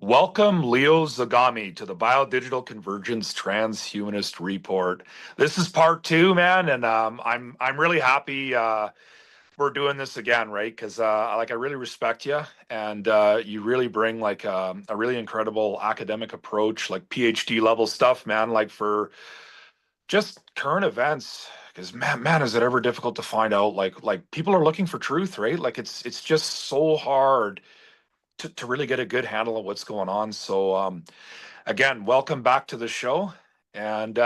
Welcome, Leo Zagami, to the Biodigital Convergence Transhumanist Report. This is part two, man, and I'm really happy we're doing this again, right? Because I really respect you, and you really bring like a really incredible academic approach, like PhD level stuff, man. Like for just current events, because man, is it ever difficult to find out? Like people are looking for truth, right? Like it's just so hard to really get a good handle on what's going on. So again, welcome back to the show. And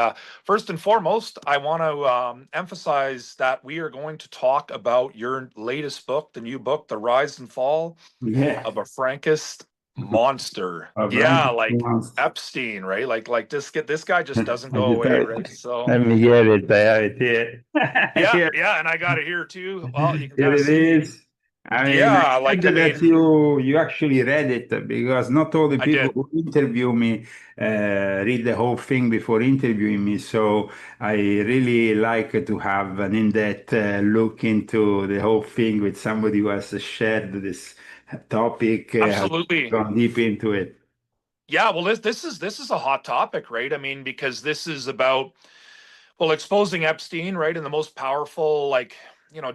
first and foremost, I want to emphasize that we are going to talk about your latest book, the new book, The Rise and Fall Yeah, of a Frankist Monster. a Yeah, Frank like monster. Epstein, right? Like this guy just doesn't I go just away, have right? So Let me get it. I have it here. yeah, Here, yeah, and I got it here too. Well, you can here kind of it see. is. I mean, Yeah, I'm like glad that you actually read it because not all the I people did. who interview me read the whole thing before interviewing me. So I really like to have an in-depth look into the whole thing with somebody who has shared this topic, has Absolutely. gone deep into it. Yeah, well, this is a hot topic, right? I mean, because this is about exposing Epstein, right, and the most powerful, like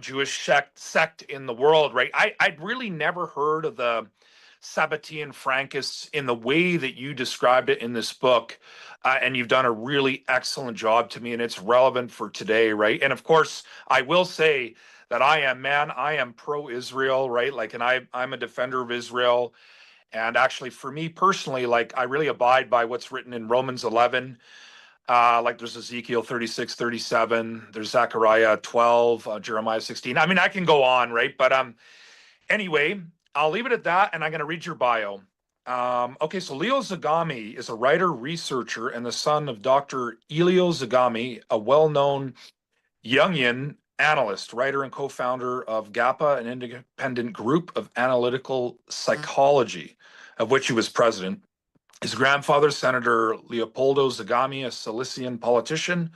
Jewish sect in the world, right? I'd really never heard of the Sabbatean Frankists in the way that you described it in this book, and you've done a really excellent job to me, and it's relevant for today, right? And of course, I will say that I am pro-Israel, right? Like, and I'm a defender of Israel. And actually, for me personally, like I really abide by what's written in Romans 11. Like there's Ezekiel 36, 37, there's Zechariah 12, Jeremiah 16. I mean, I can go on, right? But anyway, I'll leave it at that, and I'm going to read your bio. Okay, so Leo Zagami is a writer, researcher, and the son of Dr. Elio Zagami, a well-known Jungian analyst, writer, and co-founder of GAPA, an independent group of analytical psychology, of which he was president. His grandfather, Senator Leopoldo Zagami, a Cilician politician,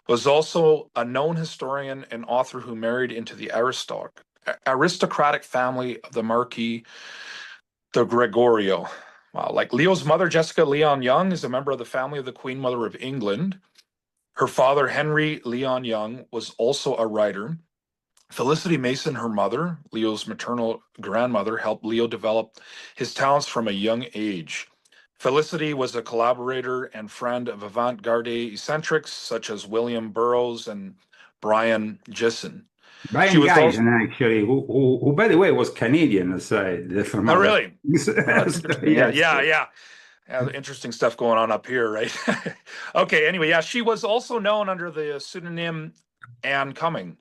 was also a known historian and author who married into the aristocratic family of the Marquis de Gregorio. Wow, like Leo's mother, Jessica Leon Young, is a member of the family of the Queen Mother of England. Her father, Henry Leon Young, was also a writer. Felicity Mason, her mother, Leo's maternal grandmother, helped Leo develop his talents from a young age. Felicity was a collaborator and friend of avant-garde eccentrics such as William Burroughs and Brian Gysin. She Brian was also, Geisen, actually, who, by the way, was Canadian aside from oh other really? things. Oh, that's So, interesting. Yeah, yes. yeah, yeah. Yeah, interesting stuff going on up here, right? Okay, anyway, yeah, she was also known under the pseudonym Anne Cumming,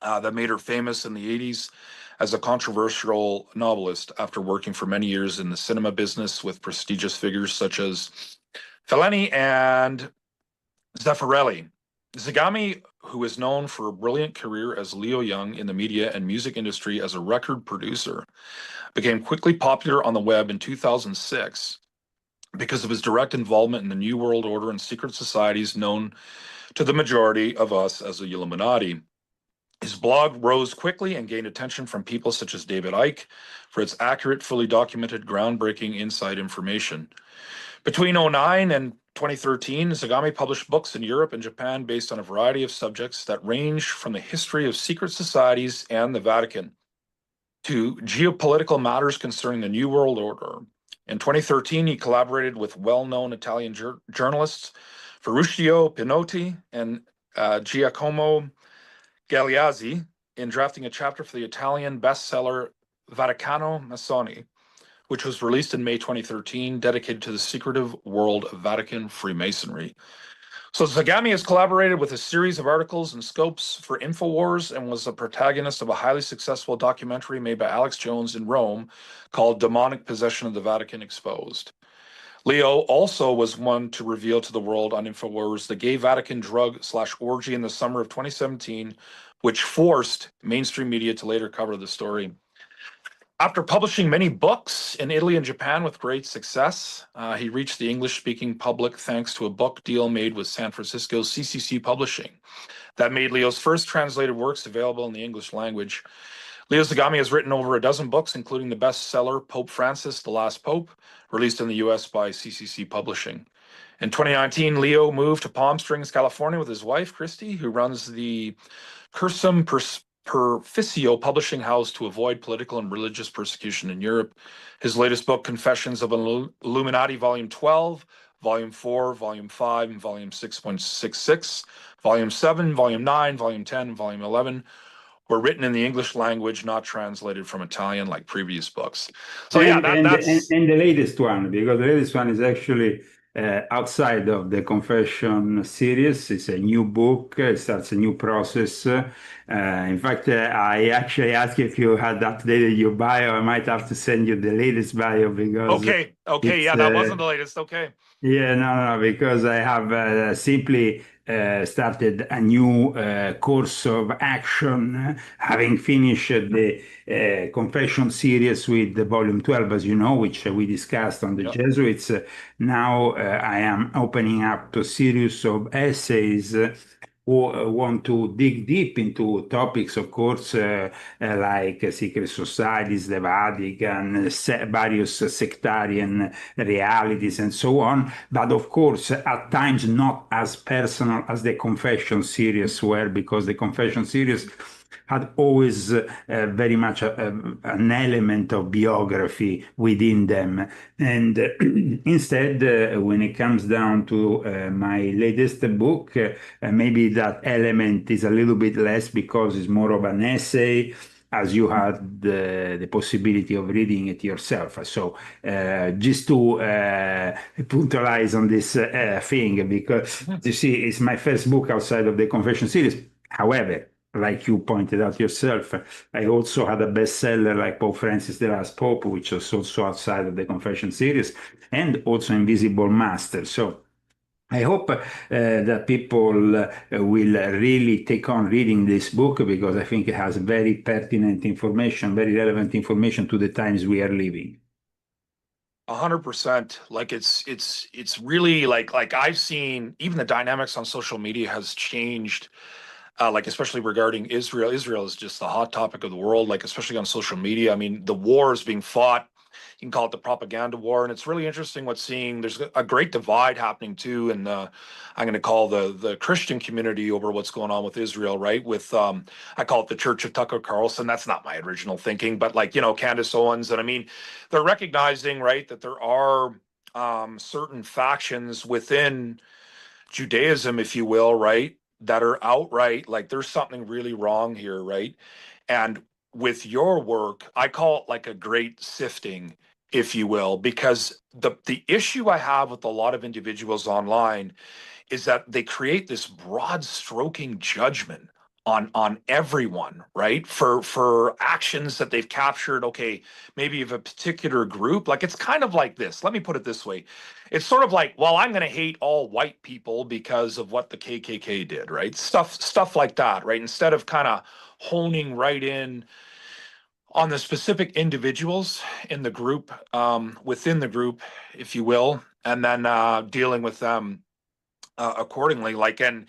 that made her famous in the 80s as a controversial novelist after working for many years in the cinema business with prestigious figures such as Fellini and Zeffirelli. Zagami, who is known for a brilliant career as Leo Young in the media and music industry as a record producer, became quickly popular on the web in 2006 because of his direct involvement in the New World Order and secret societies known to the majority of us as the Illuminati. His blog rose quickly and gained attention from people such as David Icke for its accurate, fully documented, groundbreaking inside information. Between '09 and 2013, Zagami published books in Europe and Japan based on a variety of subjects that range from the history of secret societies and the Vatican to geopolitical matters concerning the New World Order. In 2013, he collaborated with well-known Italian journalists Ferruccio Pinotti and Giacomo Galeazzi in drafting a chapter for the Italian bestseller Vaticano Massoni, which was released in May 2013, dedicated to the secretive world of Vatican Freemasonry. So Zagami has collaborated with a series of articles and scopes for InfoWars and was the protagonist of a highly successful documentary made by Alex Jones in Rome called Demonic Possession of the Vatican Exposed. Leo also was one to reveal to the world on InfoWars the gay Vatican drug/orgy in the summer of 2017, which forced mainstream media to later cover the story. After publishing many books in Italy and Japan with great success, he reached the English-speaking public thanks to a book deal made with San Francisco's CCC Publishing that made Leo's first translated works available in the English language. Leo Zagami has written over a dozen books, including the bestseller Pope Francis, The Last Pope, released in the US by CCC Publishing. In 2019, Leo moved to Palm Springs, California with his wife, Christy, who runs the Cursum Perficio publishing house to avoid political and religious persecution in Europe. His latest book, Confessions of an Illuminati, Volume 12, Volume 4, Volume 5, and Volume 6.66, Volume 7, Volume 9, Volume 10, and Volume 11 were written in the English language, not translated from Italian like previous books. So yeah, that's And the latest one, because the latest one is actually outside of the Confession series. It's a new book. It starts a new process. In fact, I actually asked if you had updated your bio. I might have to send you the latest bio because okay. Okay, it's yeah, that wasn't the latest. Okay. yeah, no, because I have simply started a new course of action, having finished the Confession series with the Volume 12, as you know, which we discussed on the Yep. Jesuits. Now I am opening up a series of essays who want to dig deep into topics, of course, like secret societies, the Vatican, various sectarian realities, and so on. But of course, at times not as personal as the Confession series were, because the Confession series had always very much an element of biography within them. And instead, when it comes down to my latest book, maybe that element is a little bit less because it's more of an essay, as you had the possibility of reading it yourself. So just to puntualize on this thing, because you see, it's my first book outside of the Confession series. However, like you pointed out yourself, I also had a bestseller like Pope Francis, The Last Pope, which was also outside of the Confession series, and also Invisible Master. So I hope that people will really take on reading this book, because I think it has very pertinent information, very relevant information to the times we are living. 100%. Like it's really like I've seen even the dynamics on social media has changed. Like especially regarding Israel. Israel is just the hot topic of the world, like especially on social media. I mean, the war is being fought. You can call it the propaganda war, and it's really interesting what's seeing. There's a great divide happening too, and I'm going to call the Christian community over what's going on with Israel, right? With I call it the Church of Tucker Carlson. That's not my original thinking, but like Candace Owens, and I mean, they're recognizing right that there are certain factions within Judaism, if you will, right, that are outright like there's something really wrong here, right? And with your work, I call it like a great sifting, if you will, because the issue I have with a lot of individuals online is that they create this broad stroking judgment on everyone, right, for actions that they've captured. Okay, maybe of a particular group. Like it's kind of like this, let me put it this way. It's sort of like, well, I'm going to hate all white people because of what the KKK did, right? Stuff like that, right? Instead of kind of honing right in on the specific individuals in the group, within the group, if you will, and then dealing with them accordingly. Like, and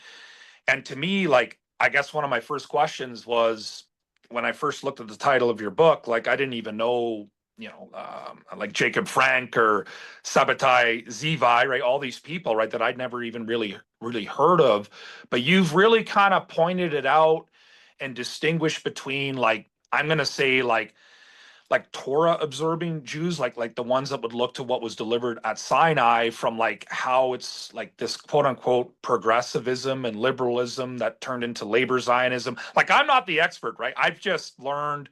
to me, like, I guess one of my first questions was when I first looked at the title of your book, like, I didn't even know, like Jacob Frank or Sabbatai Zivi, right? All these people, right, that I'd never even really heard of. But you've really kind of pointed it out and distinguished between, like, I'm going to say, like Torah observing Jews, like the ones that would look to what was delivered at Sinai, from like how it's like this quote unquote progressivism and liberalism that turned into labor Zionism. Like I'm not the expert, right? I've just learned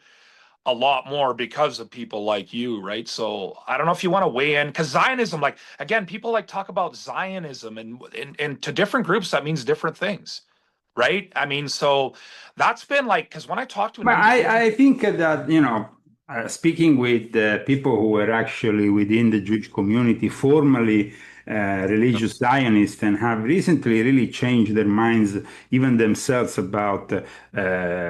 a lot more because of people like you, right? So I don't know if you want to weigh in, because Zionism, like again, people like talk about Zionism, and to different groups that means different things, right? I mean, so that's been like, because when I talk to an But individual, I think that, speaking with people who were actually within the Jewish community formally, religious Zionists, and have recently really changed their minds, even themselves, about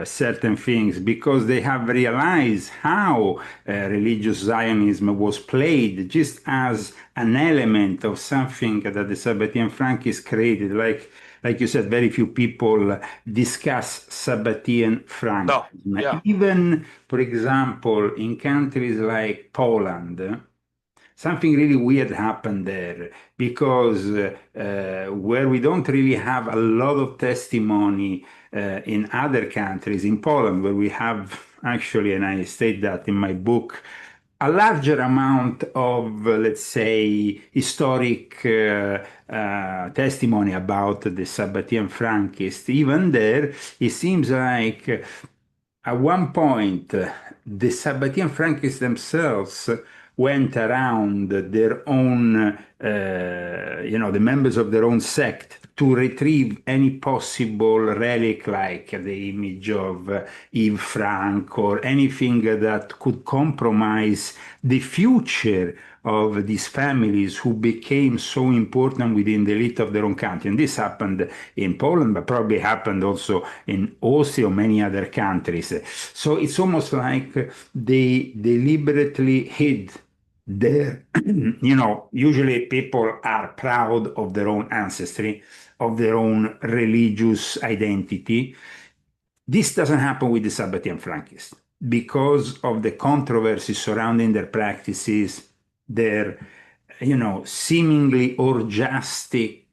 certain things, because they have realized how religious Zionism was played just as an element of something that the Sabbatean Frankists created. Like you said, very few people discuss Sabbatean No. Frankism. Yeah. Even, for example, in countries like Poland, something really weird happened there because where we don't really have a lot of testimony in other countries, in Poland, where we have actually, and I state that in my book, a larger amount of, let's say, historic testimony about the Sabbatean Frankists. Even there, it seems like at one point, the Sabbatean Frankists themselves went around their own, the members of their own sect to retrieve any possible relic like the image of Eve Frank or anything that could compromise the future of these families who became so important within the elite of their own country. And this happened in Poland, but probably happened also in Austria or many other countries. So it's almost like they deliberately hid their, usually people are proud of their own ancestry, of their own religious identity. This doesn't happen with the Sabbatean Frankists because of the controversy surrounding their practices, their, seemingly orgiastic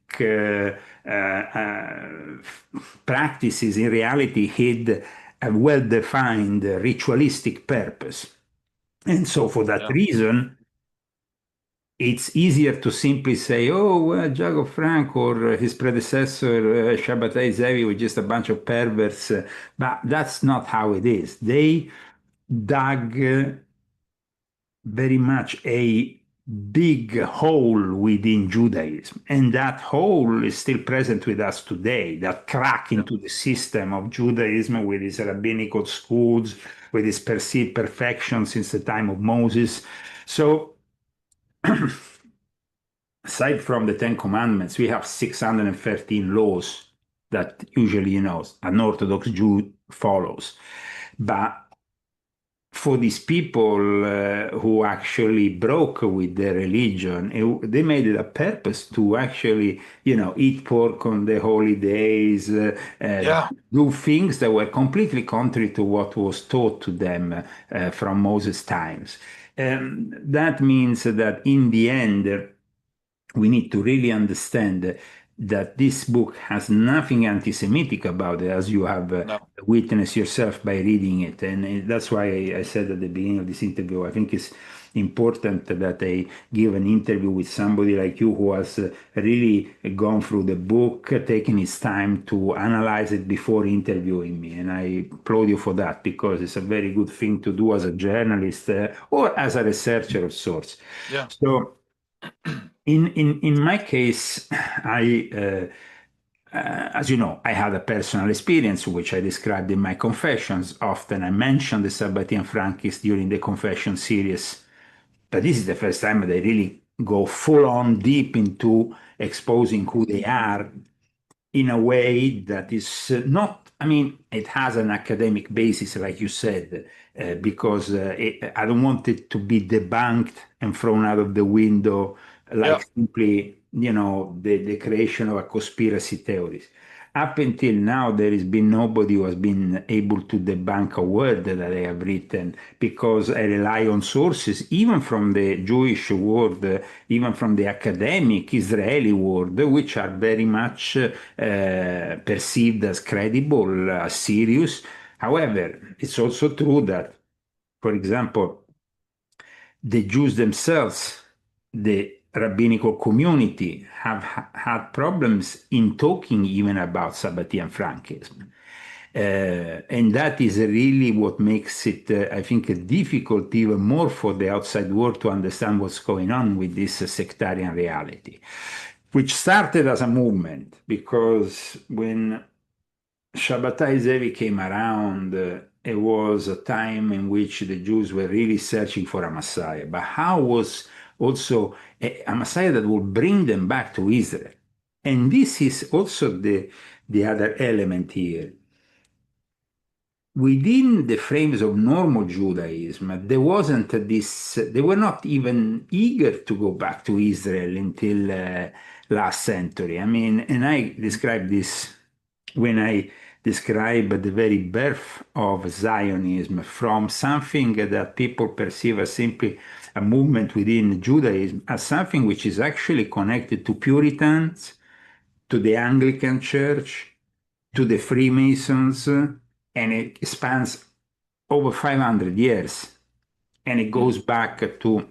practices in reality hid a well-defined ritualistic purpose. And so for that Yeah. reason, it's easier to simply say, oh, well, Jacob Frank or his predecessor, Shabbatai Zevi, were just a bunch of perverts. But that's not how it is. They dug very much a big hole within Judaism. And that hole is still present with us today, that crack Yeah. into the system of Judaism with its rabbinical schools, with its perceived perfection since the time of Moses. So, aside from the Ten Commandments, we have 613 laws that usually, an Orthodox Jew follows. But for these people who actually broke with their religion, they made it a purpose to actually, eat pork on the holy days, Yeah. do things that were completely contrary to what was taught to them from Moses' times. That means that in the end, we need to really understand that this book has nothing anti-Semitic about it, as you have No. witnessed yourself by reading it. And that's why I said at the beginning of this interview, I think it's important that I give an interview with somebody like you who has really gone through the book, taken his time to analyze it before interviewing me. And I applaud you for that because it's a very good thing to do as a journalist or as a researcher of sorts. Yeah. So, in my case, as you know, I had a personal experience which I described in my confessions. Often I mention the Sabbatean Frankists during the confession series, but this is the first time that I really go full on deep into exposing who they are in a way that is not, I mean, it has an academic basis, like you said, because I don't want it to be debunked and thrown out of the window Yeah. like simply, the creation of a conspiracy theories. Up until now, there has been nobody who has been able to debunk a word that I have written because I rely on sources, even from the Jewish world, even from the academic Israeli world, which are very much perceived as credible, as serious. However, it's also true that, for example, the Jews themselves, the rabbinical community, have had problems in talking even about Sabbatean Frankism. And that is really what makes it, I think, difficult even more for the outside world to understand what's going on with this sectarian reality, which started as a movement because when Shabbatai Zevi came around, it was a time in which the Jews were really searching for a Messiah. But how was also a Messiah that will bring them back to Israel. And this is also the other element here. Within the frames of normal Judaism, there wasn't this, they were not even eager to go back to Israel until last century. I mean, and I describe this when I describe the very birth of Zionism from something that people perceive as simply a movement within Judaism as something which is actually connected to Puritans, to the Anglican Church, to the Freemasons, and it spans over 500 years. And it goes back to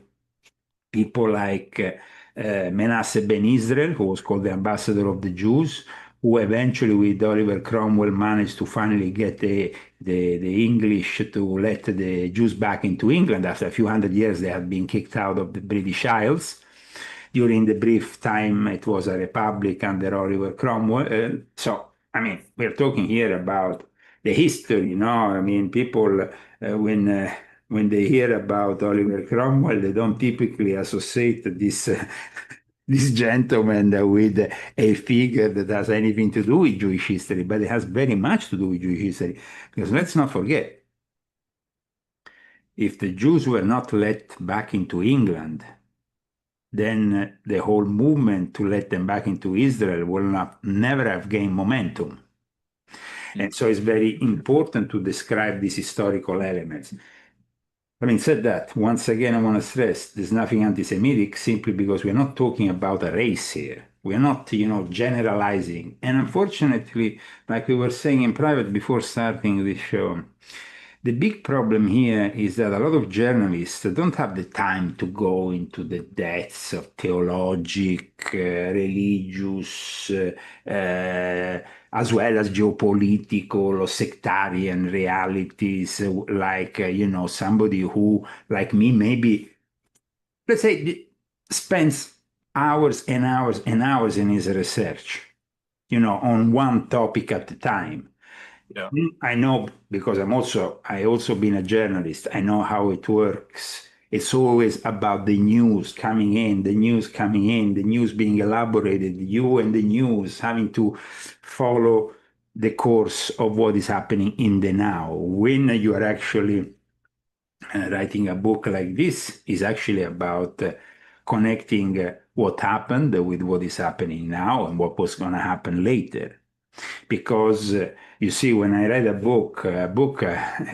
people like Manasseh ben Israel, who was called the ambassador of the Jews, who eventually, with Oliver Cromwell, managed to finally get the English to let the Jews back into England. After a few hundred years, they had been kicked out of the British Isles. During the brief time, it was a republic under Oliver Cromwell. So, I mean, we're talking here about the history, you know. I mean, people, when they hear about Oliver Cromwell, they don't typically associate this this gentleman with a figure that has anything to do with Jewish history, but it has very much to do with Jewish history. Because let's not forget, if the Jews were not let back into England, then the whole movement to let them back into Israel will never have gained momentum. And so it's very important to describe these historical elements. Having said that, once again, I want to stress there's nothing anti-Semitic simply because we're not talking about a race here. We're not, generalizing. And unfortunately, like we were saying in private before starting this show, the big problem here is that a lot of journalists don't have the time to go into the depths of theologic, religious, as well as geopolitical or sectarian realities, like, somebody who, like me, maybe, let's say, spends hours and hours and hours in his research, on one topic at a time. Yeah. I know because I also been a journalist. I know how it works. It's always about the news coming in, the news coming in, the news being elaborated, you and the news having to follow the course of what is happening in the now. When you are actually writing a book like this, is actually about connecting what happened with what is happening now and what was going to happen later. Because you see, when I read a book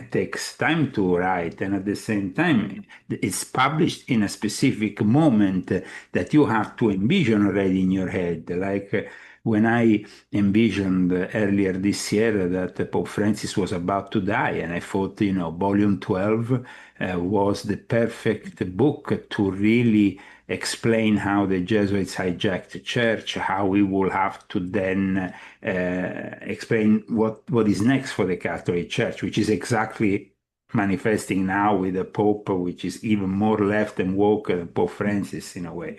takes time to write, and at the same time, it's published in a specific moment that you have to envision already in your head. Like when I envisioned earlier this year that Pope Francis was about to die, and I thought, Volume 12 was the perfect book to really explain how the Jesuits hijacked the church, how we will have to then explain what is next for the Catholic Church, which is exactly manifesting now with a Pope which is even more left and woke than Pope Francis in a way.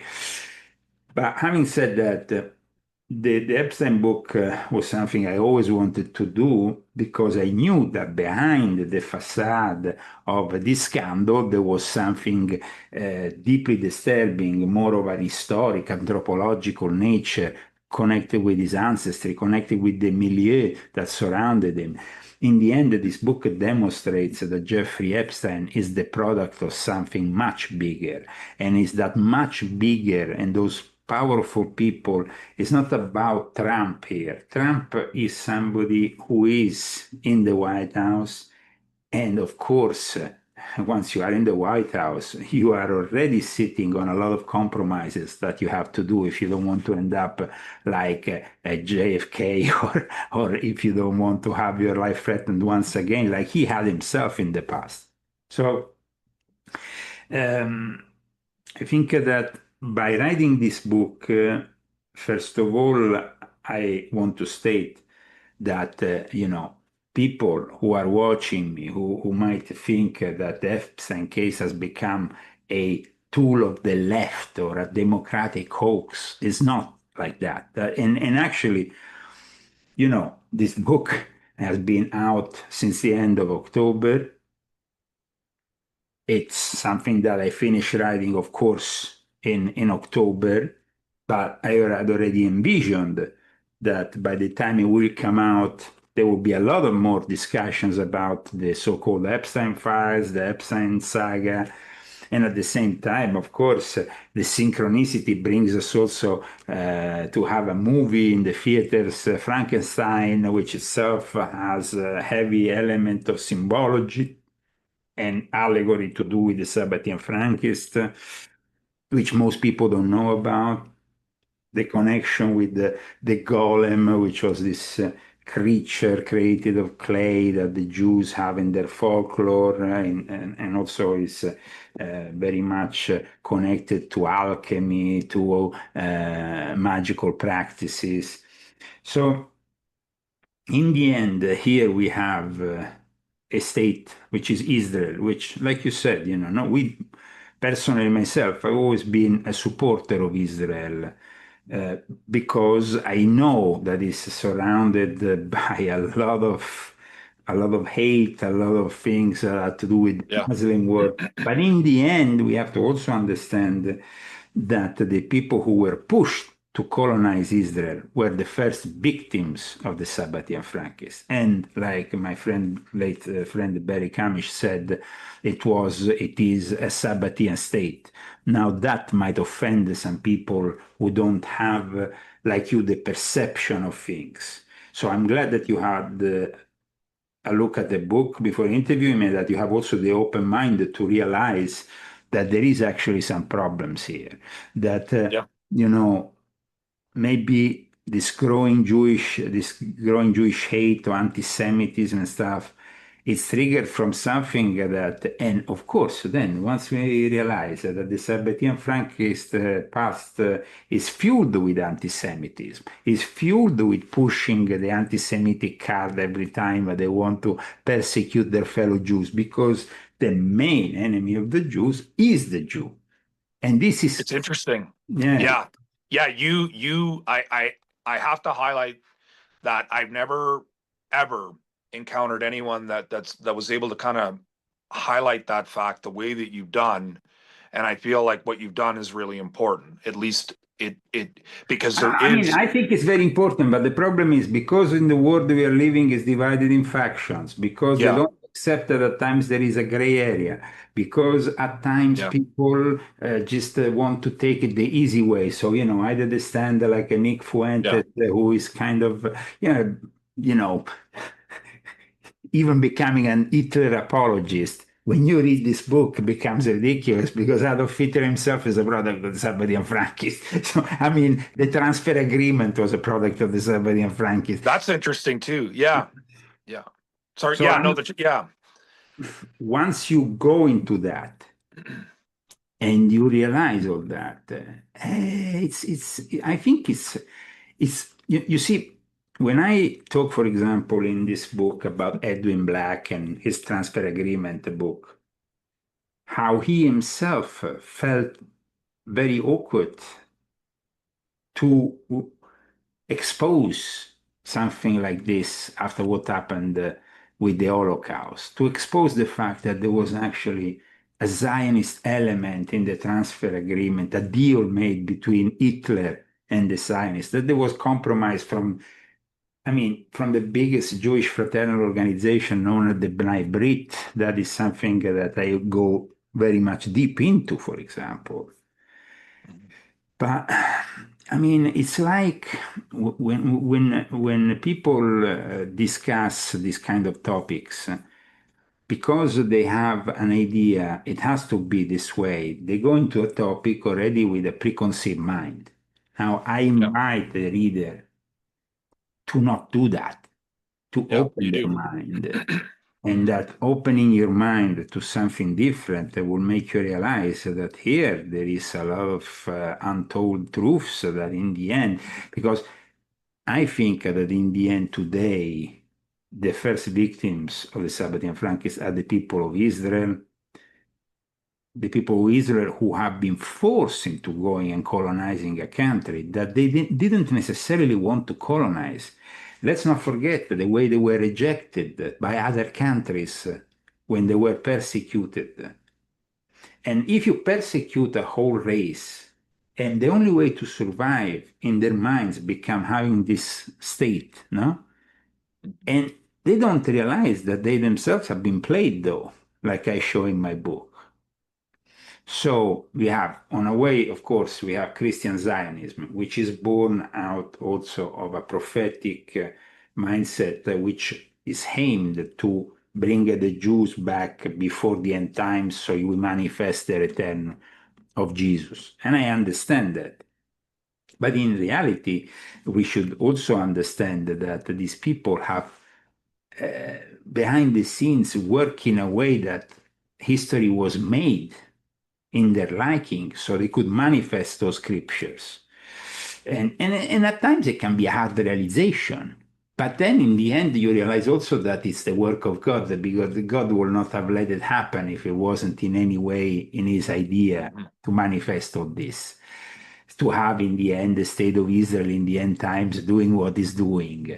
But having said that, the Epstein book was something I always wanted to do because I knew that behind the facade of this scandal, there was something deeply disturbing, more of an historic, anthropological nature, connected with his ancestry, connected with the milieu that surrounded him. In the end, this book demonstrates that Jeffrey Epstein is the product of something much bigger, and is that much bigger and those powerful people. It's not about Trump here. Trump is somebody who is in the White House. And of course, once you are in the White House, you are already sitting on a lot of compromises that you have to do if you don't want to end up like a JFK or if you don't want to have your life threatened once again, like he had himself in the past. So I think that by writing this book, first of all, I want to state that, people who are watching me, who might think that the Epstein case has become a tool of the left or a democratic hoax, is not like that. And actually, this book has been out since the end of October. It's something that I finished writing, of course, in October, but I had already envisioned that by the time it will come out, there will be a lot of more discussions about the so-called Epstein files, the Epstein saga. And at the same time, of course, the synchronicity brings us also to have a movie in the theaters, Frankenstein, which itself has a heavy element of symbology and allegory to do with the Sabbatean Frankist, which most people don't know about. The connection with the golem, which was this creature created of clay that the Jews have in their folklore, and also is very much connected to alchemy, to magical practices. So in the end, here we have a state which is Israel, which, like you said, no, we personally myself, I've always been a supporter of Israel uh, because I know that it's surrounded by a lot of hate, a lot of things to do with Yeah. Muslim world. But in the end, we have to also understand that the people who were pushed to colonize Israel were the first victims of the Sabbatean Frankists. And like my friend, late friend Barry Kamish said, it is a Sabbatean state. Now that might offend some people who don't have, like you, the perception of things. So I'm glad that you had a look at the book before interviewing me, that you have also the open mind to realize that there is actually some problems here. That Yeah. you know maybe this growing Jewish hate or anti-Semitism and stuff, it's triggered from something that, and of course, then once we realize that the Sabbatean Frankist past is fueled with anti-Semitism, is fueled with pushing the anti-Semitic card every time they want to persecute their fellow Jews, because the main enemy of the Jews is the Jew. And this is, It's interesting. yeah. Yeah. Yeah. I have to highlight that I've never ever encountered anyone that was able to kind of highlight that fact the way that you've done. And I feel like what you've done is really important. At least it because there I mean, is. I think it's very important, but the problem is because in the world we are living is divided in factions, because they Yeah. don't accept that at times there is a gray area, because at times Yeah. people just want to take it the easy way. So, either they stand like a Nick Yeah. Fuentes, who is kind of, you know, even becoming an Hitler apologist. When you read this book, it becomes ridiculous because Adolf Hitler himself is a product of the Sabbatean Frankists. So, I mean, the transfer agreement was a product of the Sabbatean Frankists. That's interesting too. Yeah. Yeah. Sorry. So, Yeah. No. Yeah. once you go into that and you realize all that, I think you see, when I talk, for example, in this book about Edwin Black and his transfer agreement book, how he himself felt very awkward to expose something like this after what happened with the Holocaust, to expose the fact that there was actually a Zionist element in the transfer agreement, a deal made between Hitler and the Zionists, that there was compromise from the biggest Jewish fraternal organization known as the B'nai Brit. That is something that I go very much deep into, for example. But I mean, it's like when people discuss these kind of topics, because they have an idea, it has to be this way. They go into a topic already with a preconceived mind. Now, I Yeah. invite the reader to not do that, to Yeah. open You their do. mind. And that opening your mind to something different will make you realize that here there is a lot of untold truths that in the end, because I think that in the end today, the first victims of the Sabbatean Frankists are the people of Israel who have been forced into going and colonizing a country that they didn't necessarily want to colonize. Let's not forget the way they were rejected by other countries when they were persecuted. And if you persecute a whole race And the only way to survive in their minds become having this state, no? And they don't realize that they themselves have been played, though, like I show in my book. So we have, on a way, of course, we have Christian Zionism, which is born out also of a prophetic mindset which is aimed to bring the Jews back before the end times so we manifest the return of Jesus. And I understand that. But in reality, we should also understand that these people have behind the scenes work in a way that history was made in their liking so they could manifest those scriptures. And at times it can be a hard realization. But then in the end, you realize also that it's the work of God, because God will not have let it happen if it wasn't in any way in his idea to manifest all this. To have in the end the state of Israel in the end times doing what it's doing.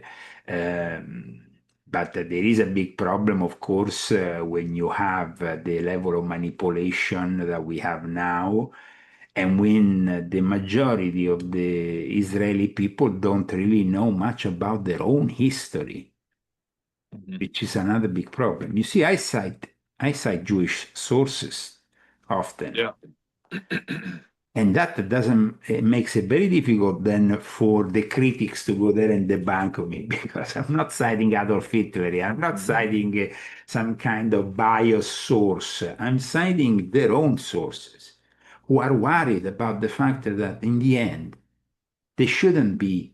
But there is a big problem, of course, when you have the level of manipulation that we have now, and when the majority of the Israeli people don't really know much about their own history, which is another big problem. You see, I cite Jewish sources often. Yeah. And that doesn't, it makes it very difficult then for the critics to go there and debunk me because I'm not citing Adolf Hitler. I'm not citing some kind of biased source. I'm citing their own sources who are worried about the fact that in the end, they shouldn't be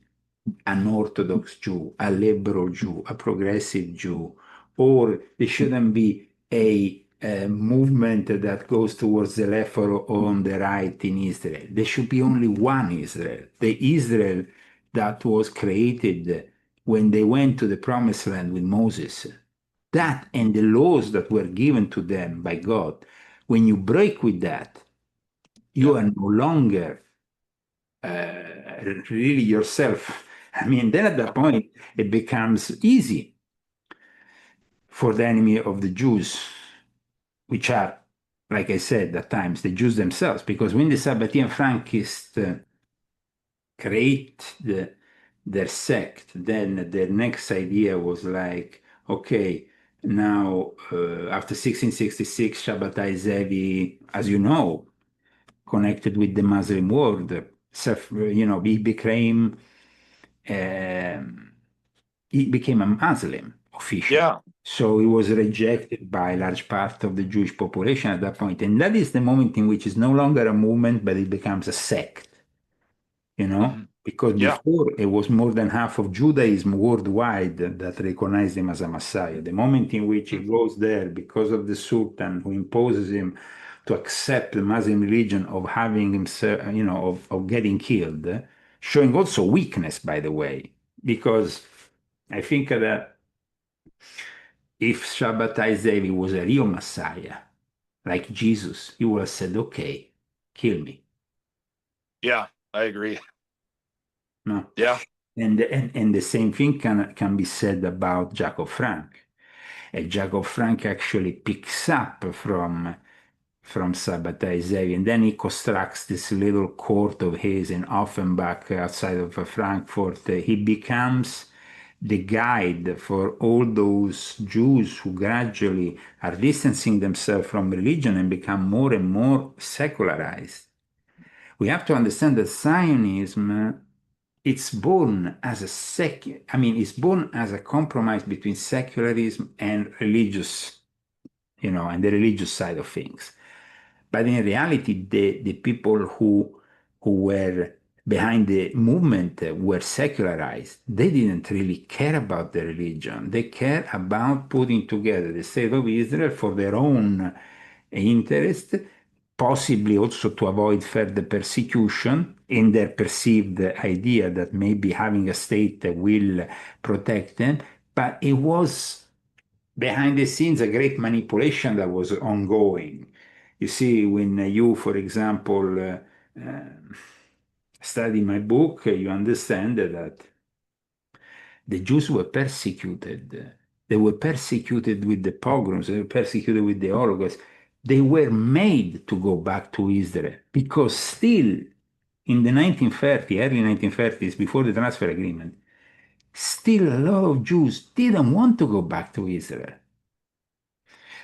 an Orthodox Jew, a liberal Jew, a progressive Jew, or there shouldn't be a movement that goes towards the left or on the right in Israel. There should be only one Israel, the Israel that was created when they went to the Promised Land with Moses. That and the laws that were given to them by God, when you break with that, you are no longer really yourself. I mean, then at that point, it becomes easy for the enemy of the Jews, which are, like I said, at times the Jews themselves, because when the Sabbatean Frankists create their sect, then their next idea was like, okay, now after 1666, Shabbatai Zevi, as you know, connected with the Muslim world, he became a Muslim officially. Yeah. So he was rejected by a large part of the Jewish population at that point. And that is the moment in which it's no longer a movement, but it becomes a sect, because Yeah. before it was more than half of Judaism worldwide that recognized him as a Messiah. The moment in which he goes there because of the Sultan who imposes him to accept the Muslim religion of having himself, of getting killed, showing also weakness, by the way, because I think that if Shabbatai Zevi was a real Messiah, like Jesus, he would have said, okay, kill me. Yeah. I agree. No. Yeah. And the same thing can be said about Jacob Frank. Jacob Frank actually picks up from Sabbatai Zevi, and then he constructs this little court of his in Offenbach outside of Frankfurt. He becomes the guide for all those Jews who gradually are distancing themselves from religion and become more and more secularized. We have to understand that Zionism, it's born as it's born as a compromise between secularism and religious, and the religious side of things. But in reality, the people who were behind the movement were secularized. They didn't really care about the religion. They cared about putting together the state of Israel for their own interest, possibly also to avoid further persecution in their perceived idea that maybe having a state will protect them. But it was behind the scenes a great manipulation that was ongoing. You see, when you, for example, study my book, you understand that the Jews were persecuted. They were persecuted with the pogroms, they were persecuted with the Holocaust. They were made to go back to Israel because still in the 1930s, early 1930s, before the transfer agreement, still a lot of Jews didn't want to go back to Israel.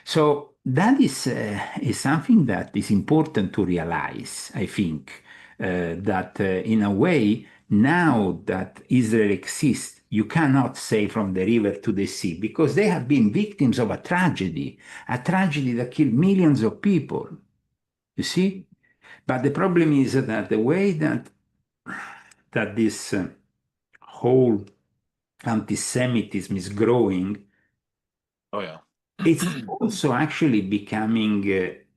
So that is something that is important to realize, I think, that in a way, now that Israel exists, you cannot say from the river to the sea because they have been victims of a tragedy that killed millions of people. You see? But the problem is that the way that this whole anti-Semitism is growing, Oh yeah. it's also actually becoming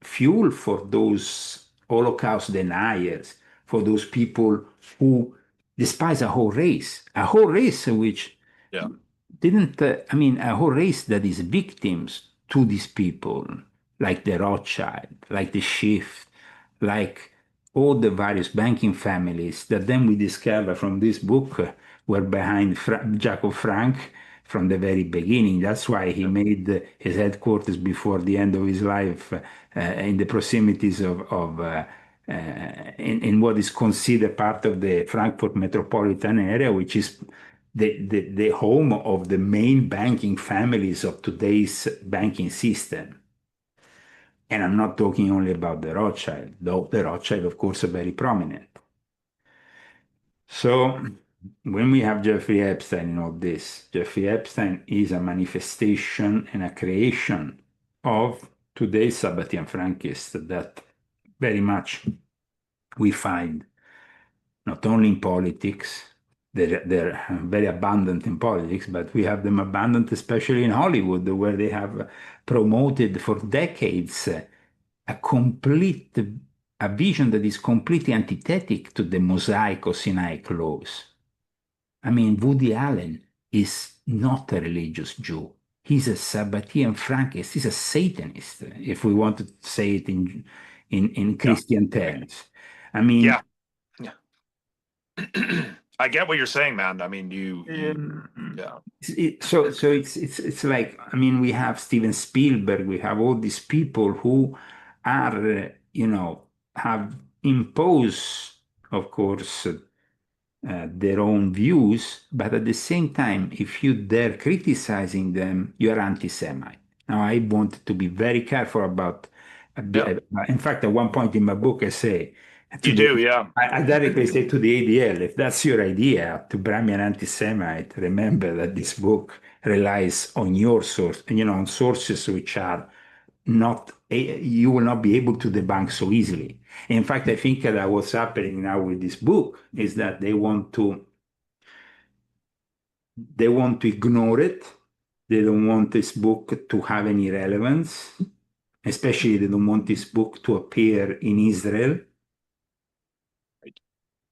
fuel for those Holocaust deniers, for those people who despise a whole race which Yeah. didn't, I mean, a whole race that is victims to these people, like the Rothschild, like the Schiff, like all the various banking families that then we discover from this book were behind Jacob Frank from the very beginning. That's why he Yeah. made his headquarters before the end of his life in the proximities in what is considered part of the Frankfurt metropolitan area, which is the home of the main banking families of today's banking system. And I'm not talking only about the Rothschild, though the Rothschild, of course, are very prominent. So when we have Jeffrey Epstein in all this, Jeffrey Epstein is a manifestation and a creation of today's Sabbatean Frankists that very much we find not only in politics, they're very abundant in politics, but we have them abundant especially in Hollywood, where they have promoted for decades a complete a vision that is completely antithetic to the Mosaico-Sinaic laws. I mean, Woody Allen is not a religious Jew. He's a Sabbatean Frankist. He's a Satanist, if we want to say it in Yeah. Christian terms. I mean, Yeah. Yeah. I get what you're saying, man. I mean, yeah. so it's like, I mean, we have Steven Spielberg, we have all these people who are have imposed, of course, their own views, but at the same time, if you dare criticizing them, you are anti-Semite. Now, I want to be very careful about. Yeah. In fact, at one point in my book, I say to You the do, yeah. I directly say to the ADL, if that's your idea to brand me an anti-Semite, remember that this book relies on your source, on sources which are not, you will not be able to debunk so easily. In fact, I think that what's happening now with this book is that they want to ignore it. They don't want this book to have any relevance. Especially, they don't want this book to appear in Israel. Right.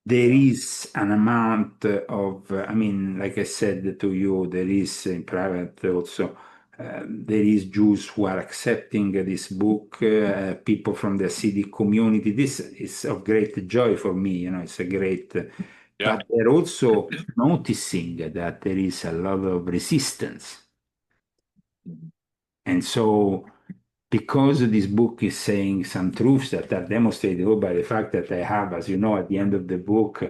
There Yeah. is an amount of, I mean, like I said to you, there is in private also, there is Jews who are accepting this book, people from the Hasidic community. This is of great joy for me, it's a great, Yeah. but they're also noticing that there is a lot of resistance. Mhm. And so, because this book is saying some truths that are demonstrated by the fact that I have, as you know, at the end of the book,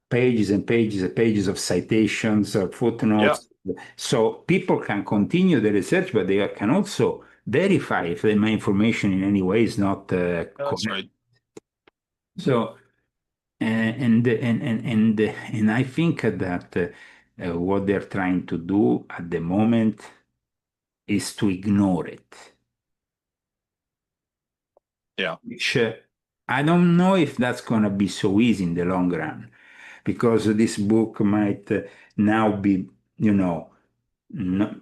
pages and pages and pages of citations or Yeah. footnotes. So people can continue the research, but they can also verify if my information in any way is not That's correct. right. So, and I think that what they're trying to do at the moment is to ignore it. Yeah. Which I don't know if that's going to be so easy in the long run, because this book might now be, no,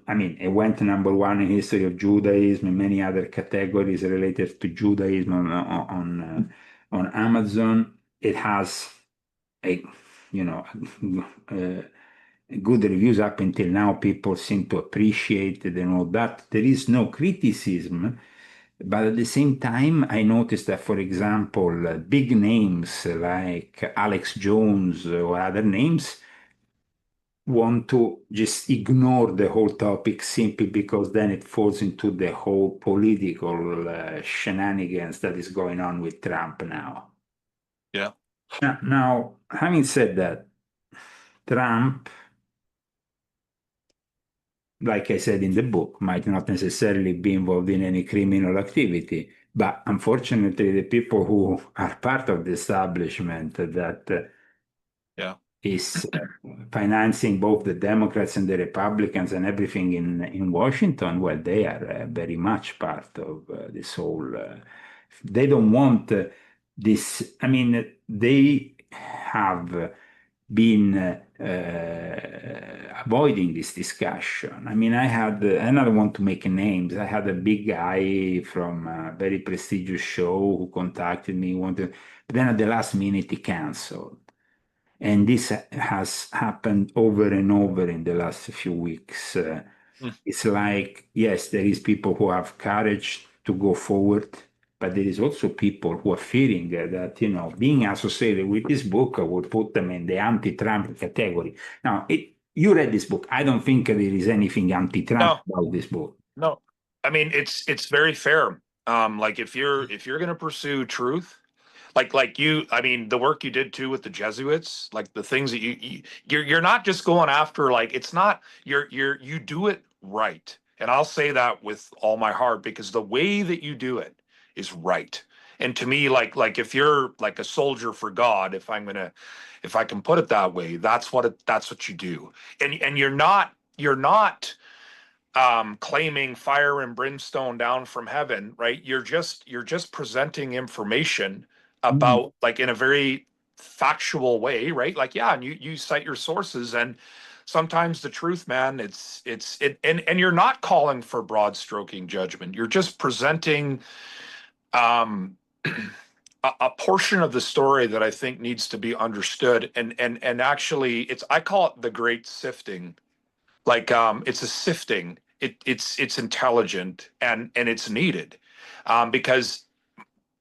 I mean, it went number one in history of Judaism and many other categories related to Judaism on Amazon. It has a, you know, uh, good reviews up until now. People seem to appreciate it and all that. There is no criticism. But at the same time, I noticed that, for example, big names like Alex Jones or other names want to just ignore the whole topic simply because then it falls into the whole political shenanigans that is going on with Trump now. Yeah. Now, having said that, Trump, like I said in the book, might not necessarily be involved in any criminal activity. But unfortunately, the people who are part of the establishment that Yeah. is financing both the Democrats and the Republicans and everything in Washington, well, they are very much part of this whole. They don't want this. I mean, they have been avoiding this discussion. I mean, I don't want to make names. I had a big guy from a very prestigious show who contacted me, wanted, but then at the last minute he canceled. And this has happened over and over in the last few weeks. Mm. It's like, yes, there is people who have courage to go forward, but there is also people who are fearing that, being associated with this book would put them in the anti-Trump category. Now, you read this book. I don't think there is anything anti-Trump No, about this book. no. I mean, it's very fair. Like if you're gonna pursue truth, like you, I mean, the work you did too with the Jesuits, like the things that you're not just going after, like it's not you do it right. And I'll say that with all my heart because the way that you do it is right. And to me, like if you're like a soldier for God, if I can put it that way, that's what you do. And you're not claiming fire and brimstone down from heaven, right? You're just presenting information Mm. about like in a very factual way, right? Like yeah, and you cite your sources, and sometimes the truth, man, and you're not calling for broad stroking judgment. You're just presenting um a portion of the story that I think needs to be understood, and actually I call it the great sifting. Like it's a sifting. It's intelligent, and it's needed because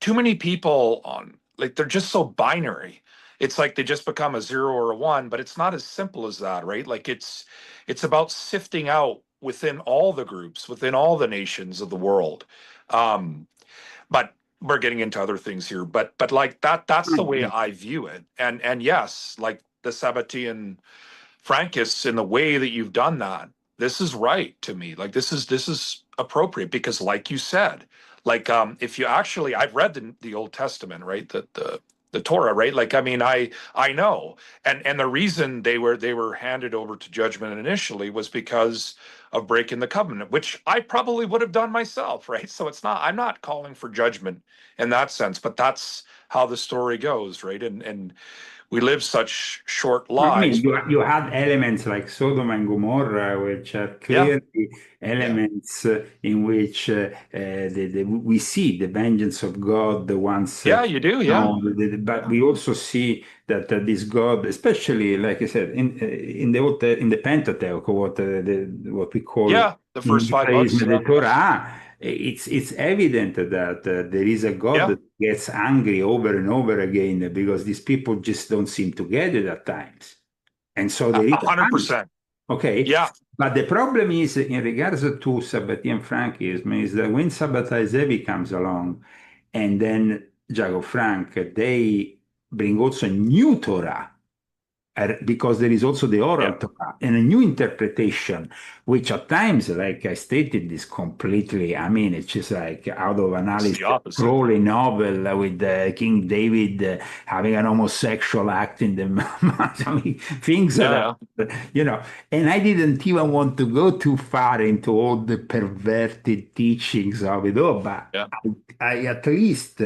too many people on like they're just so binary. It's like they just become a zero or a one, but it's not as simple as that, right? Like it's about sifting out within all the groups, within all the nations of the world. um but we're getting into other things here, but like that's the way I view it. And yes, like the Sabbatean Frankists, in the way that you've done that, this is right to me. Like this is appropriate because, like you said, like if you actually, I've read the Old Testament, right? The Torah, right? Like I mean, I know, and the reason they were handed over to judgment initially was because of breaking the covenant, which I probably would have done myself, right? So I'm not calling for judgment in that sense, but that's how the story goes, right? And we live such short I mean, lives. you had elements like Sodom and Gomorrah, which are Yeah, clearly yeah, elements in which we see the vengeance of God the once. yeah. You do, yeah, No, but yeah, we also see that this God, especially like I said, in the in the Pentateuch, what we call yeah. The in first five books, Judaism yeah, the Torah, it's evident that there is a God yeah, that gets angry over and over again because these people just don't seem to get it at times. And so a there is a a hundred panic. percent, Okay. yeah, But the problem is, in regards to Sabbatean Frankism, is that when Sabbatai Zevi comes along and then Jago Frank, they bring also a new Torah because there is also the oral yeah. Torah and a new interpretation, which at times, like I stated, is completely, I mean, it's just like out of an It's Alice the opposite. Crowley novel with King David having an homosexual act in the I mean, things that Yeah, are, yeah, you know, and I didn't even want to go too far into all the perverted teachings of it all, but yeah, I at least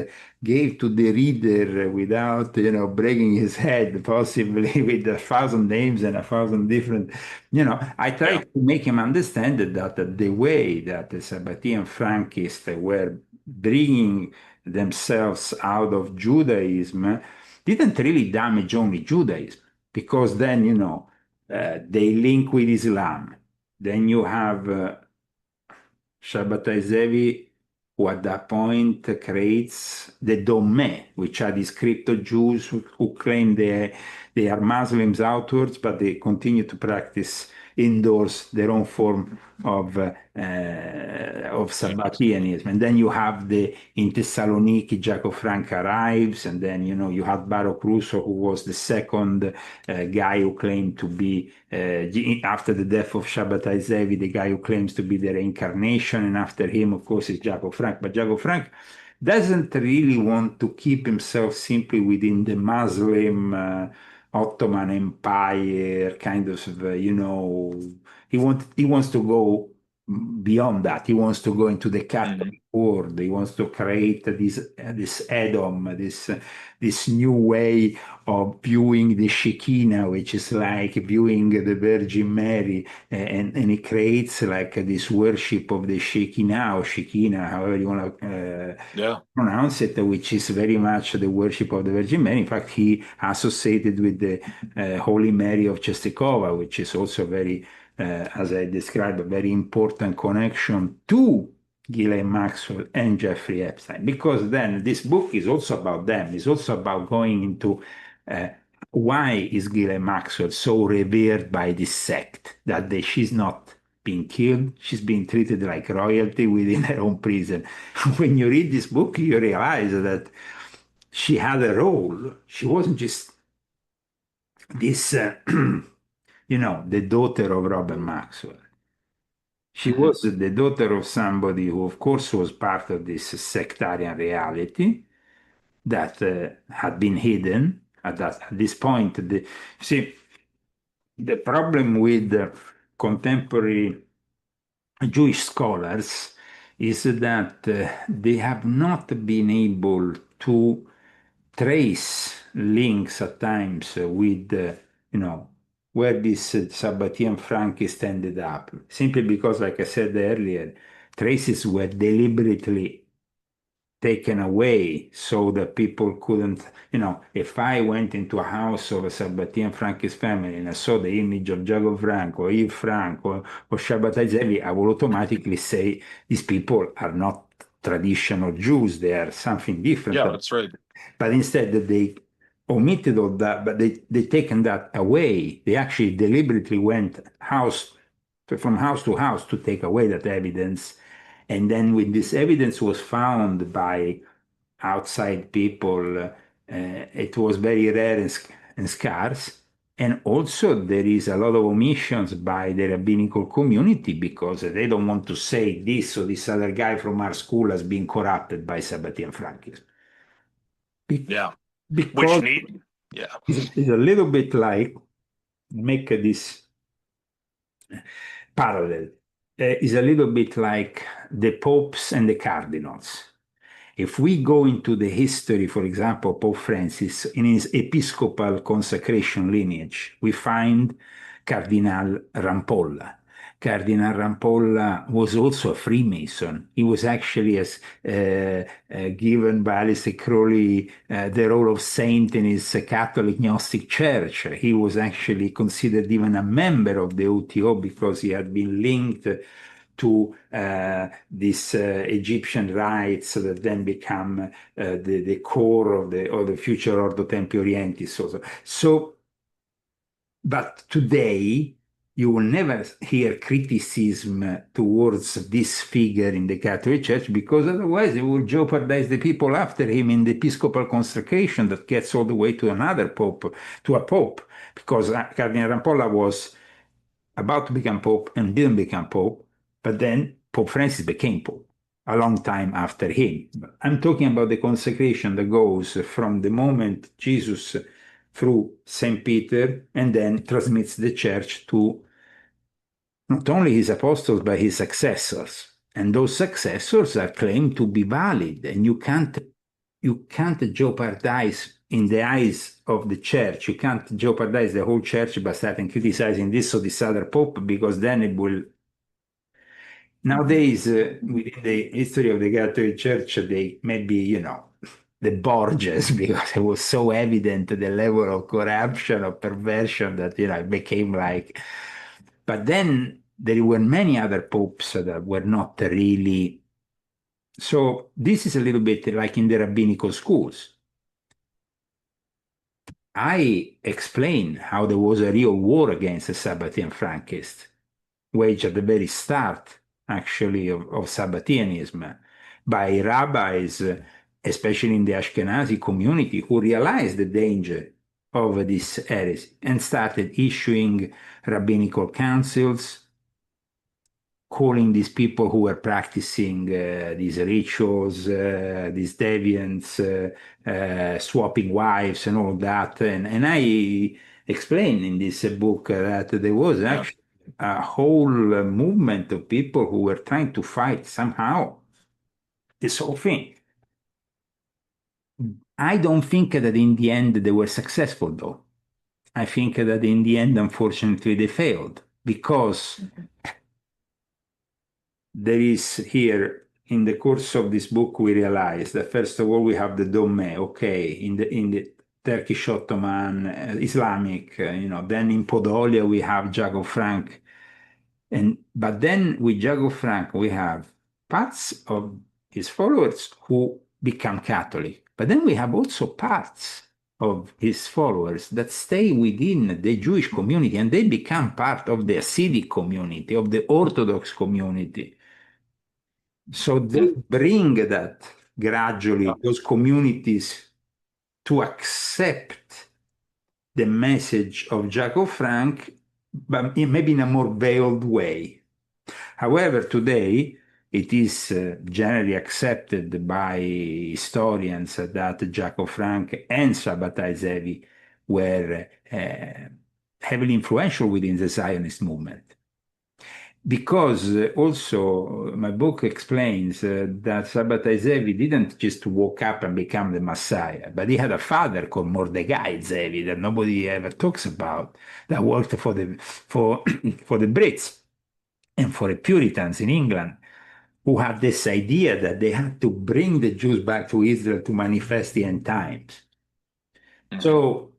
gave to the reader without, breaking his head, possibly with 1,000 names and 1,000 different, I yeah. tried to make him understand that the way that the Sabbatean Frankists were bringing themselves out of Judaism didn't really damage only Judaism, because then, they link with Islam. Then you have Shabbatai Zevi, who at that point creates the Dommeh, which are these crypto Jews who claim They are Muslims outwards, but they continue to practice indoors their own form of Sabbateanism. And then you have the in Thessaloniki, Jacob Frank arrives, and then you had Baruch Russo, who was the second guy who claimed to be after the death of Shabbatai Zevi, the guy who claims to be the reincarnation, and after him, of course, is Jacob Frank. But Jacob Frank doesn't really want to keep himself simply within the Muslim Ottoman Empire kind of, he wants to go beyond that. He wants to go into the Catholic world. He wants to create this Edom, this new way of viewing the Shekinah, which is like viewing the Virgin Mary, and he creates like this worship of the Shekinah or Shekinah, however you want to pronounce it, which is very much the worship of the Virgin Mary. In fact, he associated with the Holy Mary of Czestochowa, which is also very, as I described, a very important connection to Ghislaine Maxwell and Jeffrey Epstein, because then this book is also about them. It's also about going into why is Ghislaine Maxwell so revered by this sect that she's not being killed, she's being treated like royalty within her own prison. When you read this book, you realize that she had a role. She wasn't just this, the daughter of Robert Maxwell. She was the daughter of somebody who, of course, was part of this sectarian reality that had been hidden at this point. See, the problem with contemporary Jewish scholars is that they have not been able to trace links at times with, where this Sabbatean Frankist ended up, simply because, like I said earlier, traces were deliberately taken away so that people couldn't, if I went into a house of a Sabbatean Frankist family and I saw the image of Jacob Frank or Yves Frank or Shabbatai Zevi, I would automatically say these people are not traditional Jews, they are something different. Yeah, that's right. But instead they omitted all that, but they taken that away. They actually deliberately went from house to house to take away that evidence. And then when this evidence was found by outside people, it was very rare and scarce. And also there is a lot of omissions by the rabbinical community because they don't want to say this or this other guy from our school has been corrupted by Sabbatean Frankism. Because it's a little bit like, make this parallel, is a little bit like the popes and the cardinals. If we go into the history, for example, Pope Francis, in his episcopal consecration lineage, we find Cardinal Rampolla. Cardinal Rampolla was also a Freemason. He was actually given by Alistair Crowley the role of saint in his Catholic Gnostic Church. He was actually considered even a member of the OTO because he had been linked to these Egyptian rites that then become the core of the future Ordo Templi Orientis. But today, you will never hear criticism towards this figure in the Catholic Church because otherwise it will jeopardize the people after him in the episcopal consecration that gets all the way to another pope, to a pope, because Cardinal Rampolla was about to become pope and didn't become pope, but then Pope Francis became pope a long time after him. I'm talking about the consecration that goes from the moment Jesus through St. Peter and then transmits the church to not only his apostles, but his successors. And those successors are claimed to be valid, and you can't jeopardize in the eyes of the church. You can't jeopardize the whole church by starting criticizing this or this other pope, because then it will. Nowadays, within the history of the Catholic Church, they maybe, the Borgias, because it was so evident the level of corruption or perversion that, it became like. But then there were many other popes that were not really. So this is a little bit like in the rabbinical schools. I explain how there was a real war against the Sabbatean Frankists, waged at the very start, actually, of Sabbateanism by rabbis, especially in the Ashkenazi community, who realized the danger of this heresy and started issuing rabbinical councils, calling these people who were practicing these rituals, these deviants, swapping wives and all that. And I explain in this book that there was Yeah. actually a whole movement of people who were trying to fight somehow this whole thing. I don't think that in the end they were successful, though. I think that in the end, unfortunately, they failed because there is here in the course of this book we realize that first of all we have the Dome, okay, in the Turkish Ottoman Islamic, then in Podolia we have Jago Frank, and but then with Jago Frank we have parts of his followers who become Catholic, but then we have also parts of his followers that stay within the Jewish community and they become part of the Hasidic community, of the Orthodox community. So they bring that Yeah. gradually, those communities to accept the message of Jacob Frank, but maybe in a more veiled way. However, today it is generally accepted by historians that Jacob Frank and Sabbatai Zevi were heavily influential within the Zionist movement. Because also my book explains that Sabbatai Zevi didn't just wake up and become the Messiah, but he had a father called Mordecai Zevi that nobody ever talks about, that worked for the for for the Brits and for the Puritans in England, who had this idea that they had to bring the Jews back to Israel to manifest the end times. Mhm. So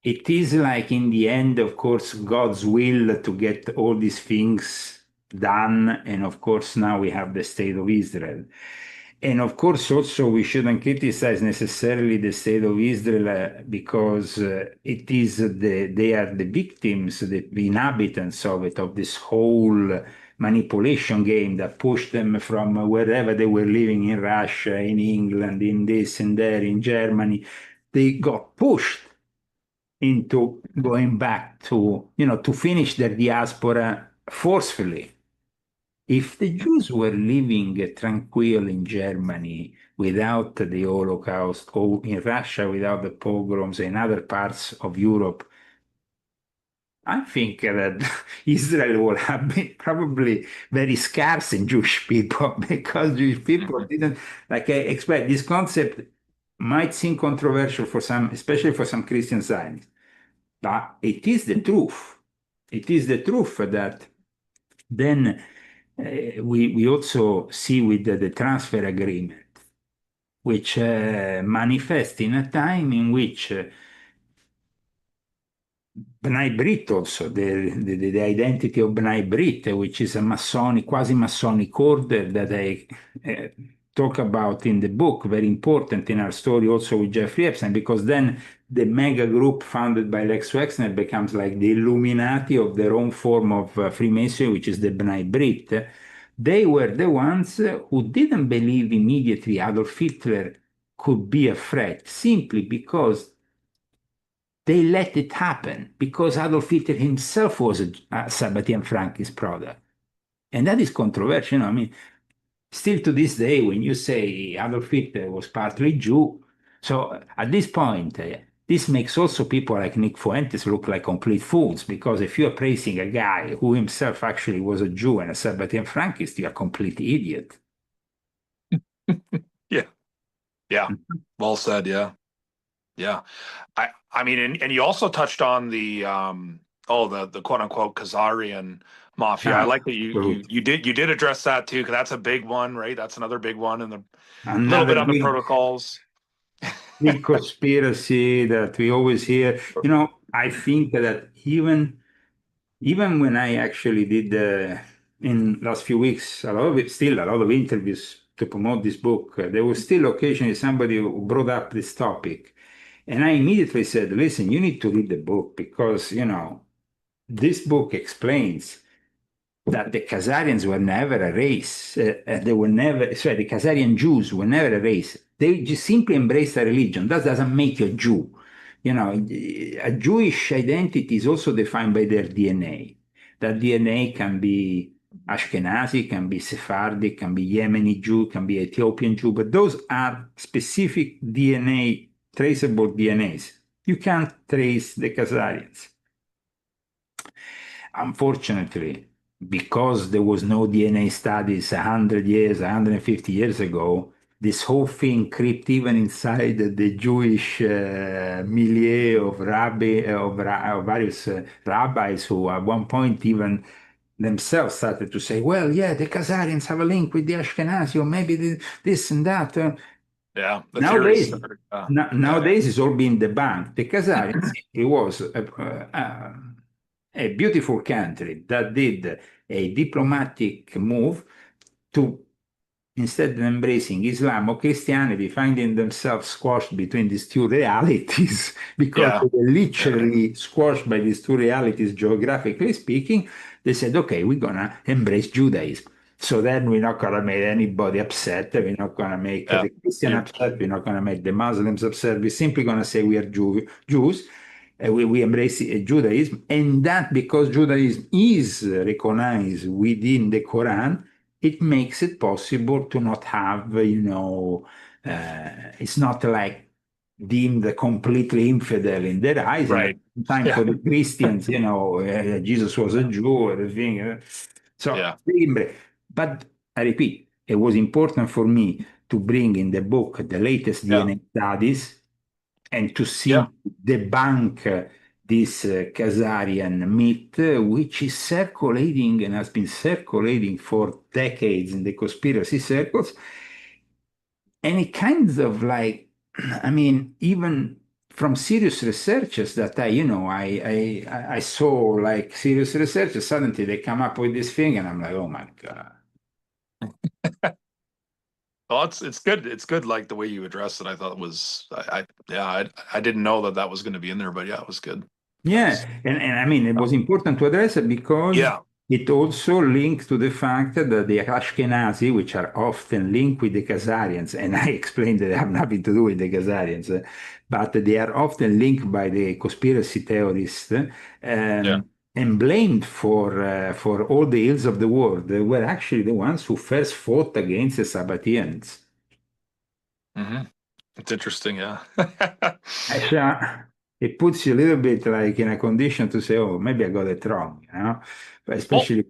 it is like in the end, of course, God's will to get all these things done. And of course, now we have the state of Israel. And of course, also, we shouldn't criticize necessarily the state of Israel because it is they are the victims, the inhabitants of it, of this whole manipulation game that pushed them from wherever they were living in Russia, in England, in this and there, in Germany. They got pushed into going back to, to finish their diaspora forcefully. If the Jews were living tranquil in Germany without the Holocaust, or in Russia without the pogroms, in other parts of Europe, I think that Israel would have been probably very scarce in Jewish people because Jewish people Mhm. didn't, like I expect, this concept might seem controversial for some, especially for some Christian Zionists. But it is the truth. It is the truth that then we also see with the transfer agreement, which manifests in a time in which B'nai Brit also, the identity of B'nai Brit, which is a Masonic, quasi-Masonic order that I uh, talk about in the book, very important in our story also with Jeffrey Epstein, because then the mega group founded by Lex Wexner becomes like the Illuminati of their own form of Freemasonry, which is the B'nai Brit. They were the ones who didn't believe immediately Adolf Hitler could be a threat, simply because they let it happen because Adolf Hitler himself was a Sabbatean Frankist product. And that is controversial. I mean, still to this day, when you say Adolf Hitler was partly Jew, so at this point, this makes also people like Nick Fuentes look like complete fools because if you're praising a guy who himself actually was a Jew and a Sabbatean Frankist, you're a complete idiot. Yeah. Yeah. Well said. Yeah. Yeah. I mean, and you also touched on the quote unquote Khazarian mafia. I Ah, like that you did address that too, because that's a big one, right? That's another big one, and a little another bit on the big protocols. big conspiracy that we always hear. I think that even when I actually did in last few weeks a lot of interviews to promote this book, there was still occasionally somebody who brought up this topic. And I immediately said, listen, you need to read the book because, this book explains that the Khazarians were never a race. They were never, sorry, the Khazarian Jews were never a race. They just simply embraced a religion. That doesn't make you a Jew. A Jewish identity is also defined by their DNA. That DNA can be Ashkenazi, can be Sephardic, can be Yemeni Jew, can be Ethiopian Jew, but those are specific DNA, traceable DNAs. You can't trace the Khazarians. Unfortunately, because there was no DNA studies 100 years, 150 years ago, this whole thing crept even inside the Jewish milieu of of various rabbis who at one point even themselves started to say, well, yeah, the Khazarians have a link with the Ashkenazi, or maybe this and that. Yeah, the theories Nowadays, started. Yeah, nowadays it's all been debunked. The Khazarians, it was a beautiful country that did a diplomatic move to, instead of embracing Islam or Christianity, finding themselves squashed between these two realities because yeah, they were yeah, literally squashed by these two realities, geographically speaking. They said, okay, we're going to embrace Judaism. So then we're not going to make anybody upset. We're not going to make yeah. the Christian You- upset. We're not going to make the Muslims upset. We're simply going to say we are Jews. We embrace Judaism. And that because Judaism is recognized within the Quran, it makes it possible to not have, it's not like deemed completely infidel in their eyes. And at right. the time Yeah, for the Christians, Jesus was a Jew, everything. So, yeah, but I repeat, it was important for me to bring in the book the latest yeah, DNA studies and to yeah. simply debunk this Khazarian myth, which is circulating and has been circulating for decades in the conspiracy circles. And it kind of like, I mean, even from serious researchers that I saw like serious researchers, suddenly they come up with this thing, and I'm like, oh my God. Well, it's good. It's good. Like the way you addressed it, I thought it was. Yeah, I didn't know that that was going to be in there, but yeah, it was good. That Yeah, was. and I mean, it was important to address it because Yeah. it also links to the fact that the Ashkenazi, which are often linked with the Khazarians, and I explained that they have nothing to do with the Khazarians, but they are often linked by the conspiracy theorists Yeah. and blamed for all the ills of the world. They were actually the ones who first fought against the Sabbateans. Hmm. It's interesting. Yeah. Actually, it puts you a little bit like in a condition to say, oh, maybe I got it wrong, But Well, especially,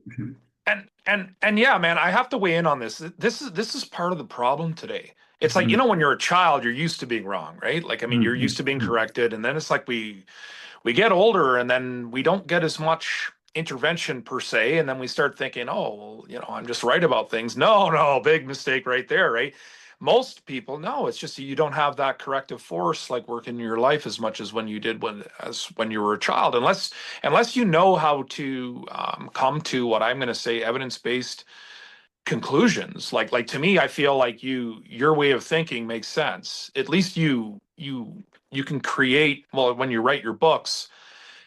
and yeah, man, I have to weigh in on this. This is part of the problem today. It's like, mm, when you're a child, you're used to being wrong, right? Like, I mean, mm, you're used mm, to being mm. corrected, and then it's like we get older and then we don't get as much intervention per se, and then we start thinking, oh, well, I'm just right about things. No, no, big mistake right there, right? Most people, no, it's just you don't have that corrective force like working in your life as much as when you did when you were a child, unless you know how to come to what I'm going to say evidence-based conclusions. Like to me, I feel like your way of thinking makes sense. At least you can create, well, when you write your books,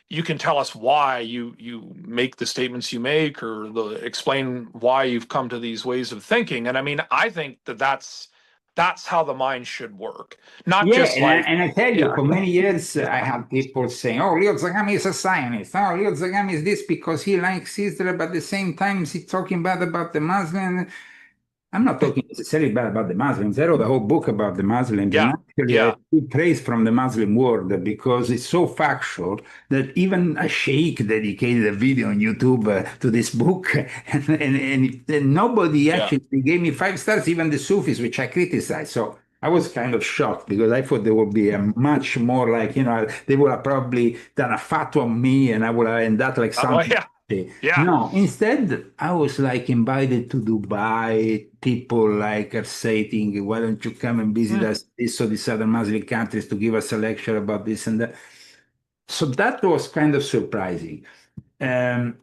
you can tell us why you make the statements you make, or explain why you've come to these ways of thinking. And I mean, I think that's how the mind should work, not Yeah, just like, and I tell you, yeah, for many years, I had people saying, oh, Leo Zagami is a Zionist. Oh, Leo Zagami is this because he likes Israel, but at the same time, he's talking bad about the Muslims. I'm not talking necessarily bad about the Muslims. I wrote a whole book about the Muslims, and yeah, actually, I yeah. took praise from the Muslim world because it's so factual that even a sheikh dedicated a video on YouTube to this book, and nobody Yeah. actually gave me 5 stars, even the Sufis, which I criticized. So I was kind of shocked because I thought there would be a much more like, they would have probably done a fatwa on me and I would have ended up like Well, something. yeah, yeah. No, instead, I was like invited to Dubai. People like are saying, why don't you come and visit Mm, us, this or this other Muslim countries to give us a lecture about this and that. So that was kind of surprising. Um,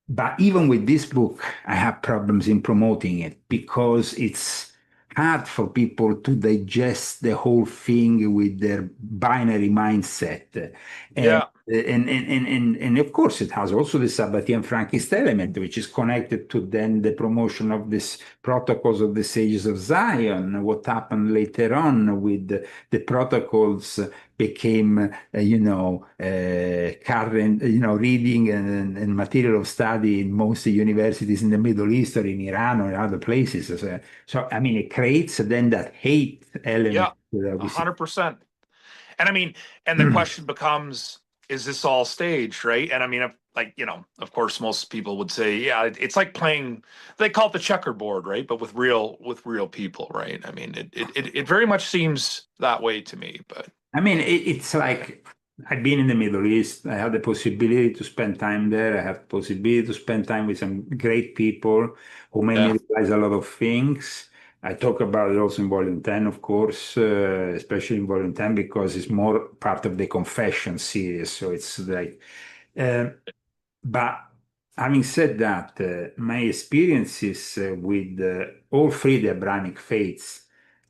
but even with this book, I have problems in promoting it because it's hard for people to digest the whole thing with their binary mindset. And Yeah. and of course, it has also the Sabbatian Frankist element, which is connected to then the promotion of this protocols of the Sages of Zion. What happened later on with the protocols became, current, reading and material of study in most universities in the Middle East or in Iran or in other places. So, I mean, it creates then that hate element Yeah. that A we see. 100%. And I mean, and the question becomes, is this all staged, right? And I mean, if, like, of course, most people would say, yeah, it's like playing, they call it the checkerboard, right? But with real people, right? I mean, it very much seems that way to me, but I mean, it's like I've been in the Middle East. I had the possibility to spend time there. I have the possibility to spend time with some great people who made me yeah, realize a lot of things. I talk about it also in Volume 10, of course, especially in Volume 10 because it's more part of the confession series. So it's like, uh, but having said that, my experiences with all three the Abrahamic faiths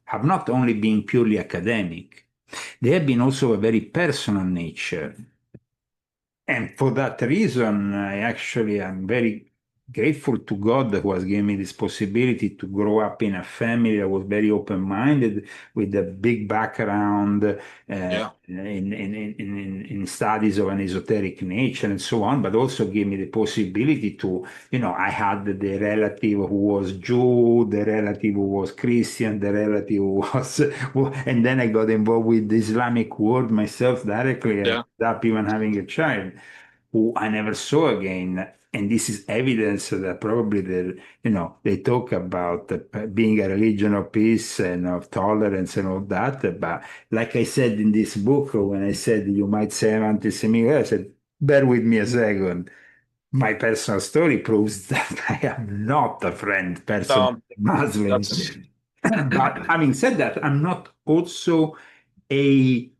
have not only been purely academic, they have been also a very personal nature. And for that reason, I actually am very grateful to God who has given me this possibility to grow up in a family that was very open-minded with a big background yeah, in studies of an esoteric nature and so on, but also gave me the possibility to, I had the relative who was Jew, the relative who was Christian, the relative who was, and then I got involved with the Islamic world myself directly and yeah, ended up even having a child who I never saw again. And this is evidence that probably they talk about being a religion of peace and of tolerance and all that. But like I said in this book, when I said you might say I'm anti-Semitic, I said, bear with me a second. My personal story proves that I am not a friend person of no, the Muslims. that's But having said that, I'm not also a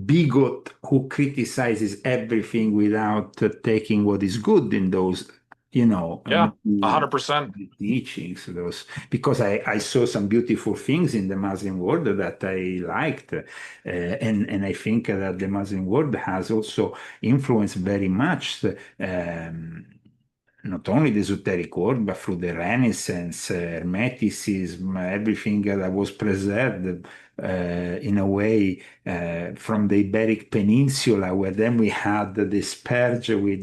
bigot who criticizes everything without taking what is good in those, yeah, 100%. teachings. Those because I saw some beautiful things in the Muslim world that I liked, and I think that the Muslim world has also influenced very much. Not only the esoteric world, but through the Renaissance, Hermeticism, everything that was preserved in a way from the Iberic Peninsula, where then we had the scourge with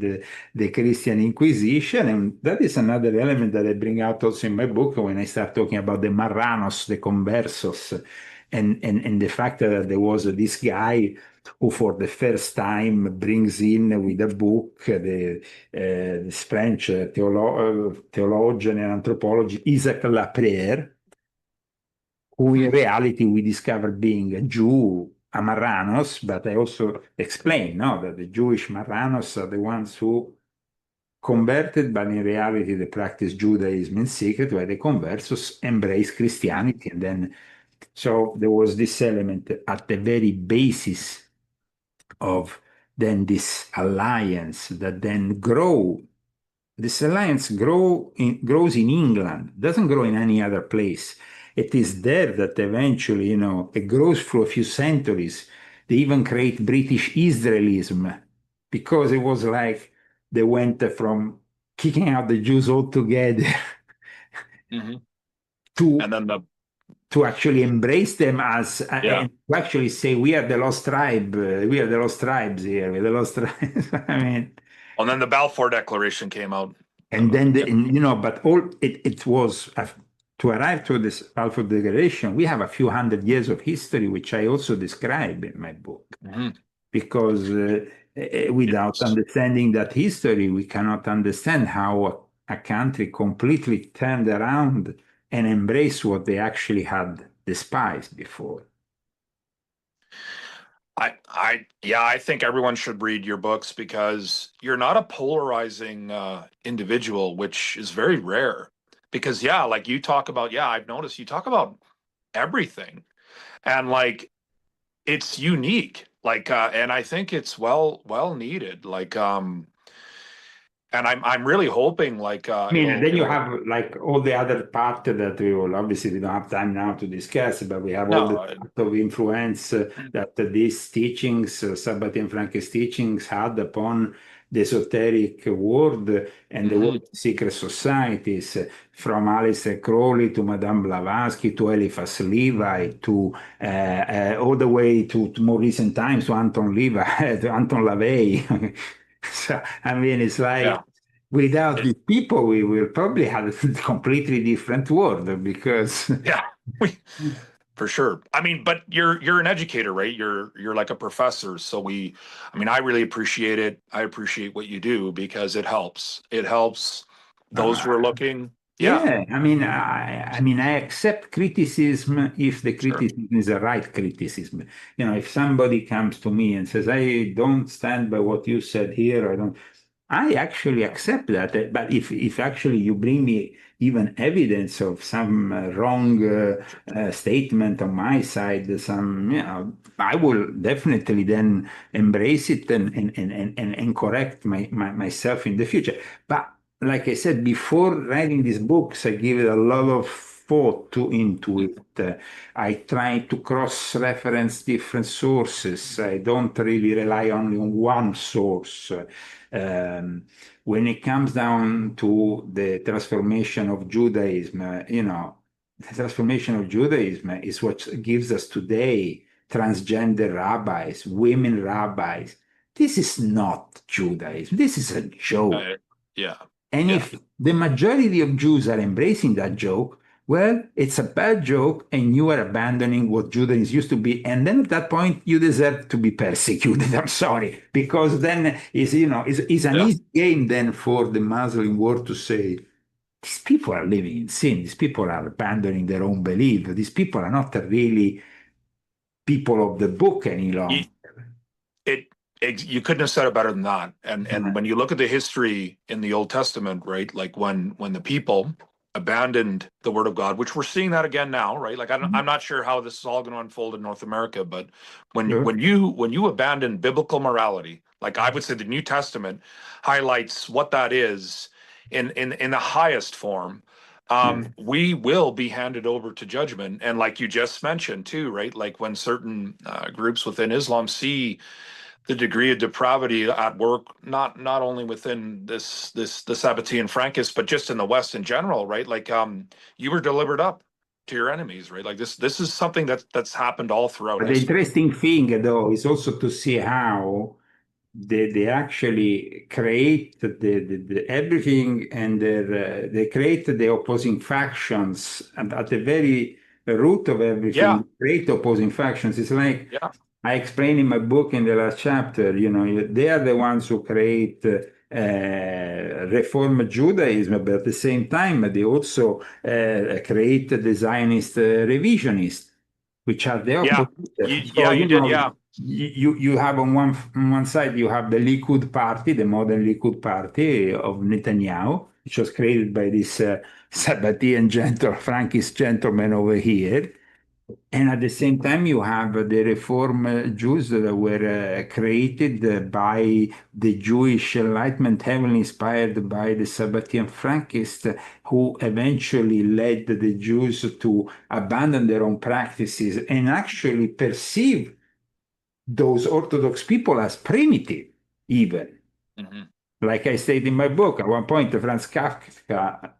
the Christian Inquisition. And that is another element that I bring out also in my book when I start talking about the Marranos, the Conversos, and the fact that there was this guy who for the first time brings in with a book this French theologian and anthropologist Isaac Laprère, who in Mhm. reality we discover being a Jew, a Marranos, but I also explain no, that the Jewish Marranos are the ones who converted, but in reality they practice Judaism in secret, while the conversos embrace Christianity. And then, so there was this element at the very basis of then this alliance that then grow. This alliance grows in England, doesn't grow in any other place. It is there that eventually, it grows through a few centuries. They even create British Israelism because it was like they went from kicking out the Jews altogether Hmm. to And then to actually embrace them as yeah, and to actually say we are the lost tribe, we are the lost tribes here, we're the lost tribes. I mean, and then the Balfour Declaration came out. and then, Yeah. but all it was to arrive to this Balfour Declaration, we have a few hundred years of history, which I also describe in my book, Hmm. because without Yes. understanding that history, we cannot understand how a country completely turned around and embraced what they actually had despised before. Yeah, I think everyone should read your books because you're not a polarizing individual, which is very rare. Because yeah, like you talk about, yeah, I've noticed you talk about everything, and like it's unique. Like, and I think it's well needed. Like, and I'm really hoping like I mean, and then you it'll have like all the other part that we will obviously we don't have time now to discuss, but we have all the no part of influence that these teachings, Sabbath Frank's teachings, had upon the esoteric world and the hmm world of secret societies, from Aleister Crowley to Madame Blavatsky to Eliphas Levi to all the way to more recent times to Anton Levi, to Anton LaVey. So, I mean, it's like yeah. without these people, we will probably have a completely different world because Yeah, we for sure. I mean, but you're an educator, right? You're like a professor. So I mean, I really appreciate it. I appreciate what you do because it helps. It helps those uh, who are looking. Yeah, yeah, I mean, I accept criticism if the sure. criticism is the right criticism. You know, if somebody comes to me and says, "I don't stand by what you said here," I don't. I actually accept that. But if actually you bring me even evidence of some wrong statement on my side, some, you know, I will definitely then embrace it and correct myself in the future. But like I said, before writing these books, I give it a lot of into Mhm. it. I try to cross-reference different sources. I don't really rely only on one source. When it comes down to the transformation of Judaism, you know, the transformation of Judaism is what gives us today transgender rabbis, women rabbis. This is not Judaism. This is a joke. Uh, yeah, And yeah, if the majority of Jews are embracing that joke, well, it's a bad joke, and you are abandoning what Judaism used to be. And then at that point, you deserve to be persecuted. I'm sorry, because then is an yeah. easy game then for the Muslim world to say these people are living in sin. These people are abandoning their own belief. These people are not really people of the book any longer. You, it, you couldn't have said it better than that. And when you look at the history in the Old Testament, right, like when the people abandoned the Word of God, which we're seeing that again now, right? Like I'm not sure how this is all going to unfold in North America, but Sure. when you abandon biblical morality, like I would say the New Testament highlights what that is in the highest form. Yeah. We will be handed over to judgment, and like you just mentioned too, right? Like when certain groups within Islam see the degree of depravity at work, not only within the Sabbatean Frankists, but just in the West in general, right? Like you were delivered up to your enemies, right? Like this is something that's happened all throughout But the history. interesting thing, though, is also to see how they actually create the everything and they create the opposing factions and at the very root of Yeah, everything create opposing factions. It's like yeah, I explain in my book in the last chapter, you know, they are the ones who create Reform Judaism, but at the same time, they also create the Zionist revisionists, which are the yeah. opposite. So, Yeah, you you did. know, Yeah, you have on one side, you have the Likud party, the modern Likud party of Netanyahu, which was created by this Sabbatean Frankist gentleman over here. And at the same time, you have the Reform Jews that were created by the Jewish Enlightenment, heavily inspired by the Sabbatean Frankists, who eventually led the Jews to abandon their own practices and actually perceive those Orthodox people as primitive, even. hmm Like I state in my book, at one point, Franz Kafka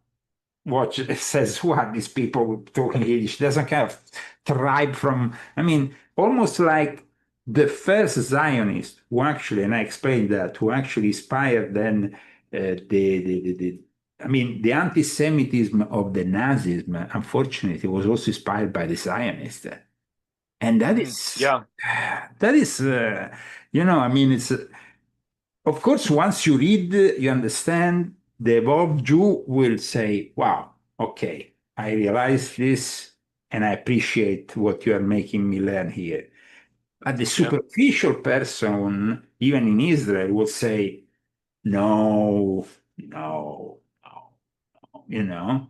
watch says, who are these people talking Yiddish? Doesn't kind of tribe from, I mean, almost like the first Zionist who actually, and I explained that, who actually inspired then I mean, the anti-Semitism of the Nazism, unfortunately, was also inspired by the Zionists. And yeah, that is, I mean, it's, of course, once you read, you understand, the evolved Jew will say, wow, okay, I realize this and I appreciate what you are making me learn here. But the yeah, superficial person, even in Israel, will say, no, no, no, you know,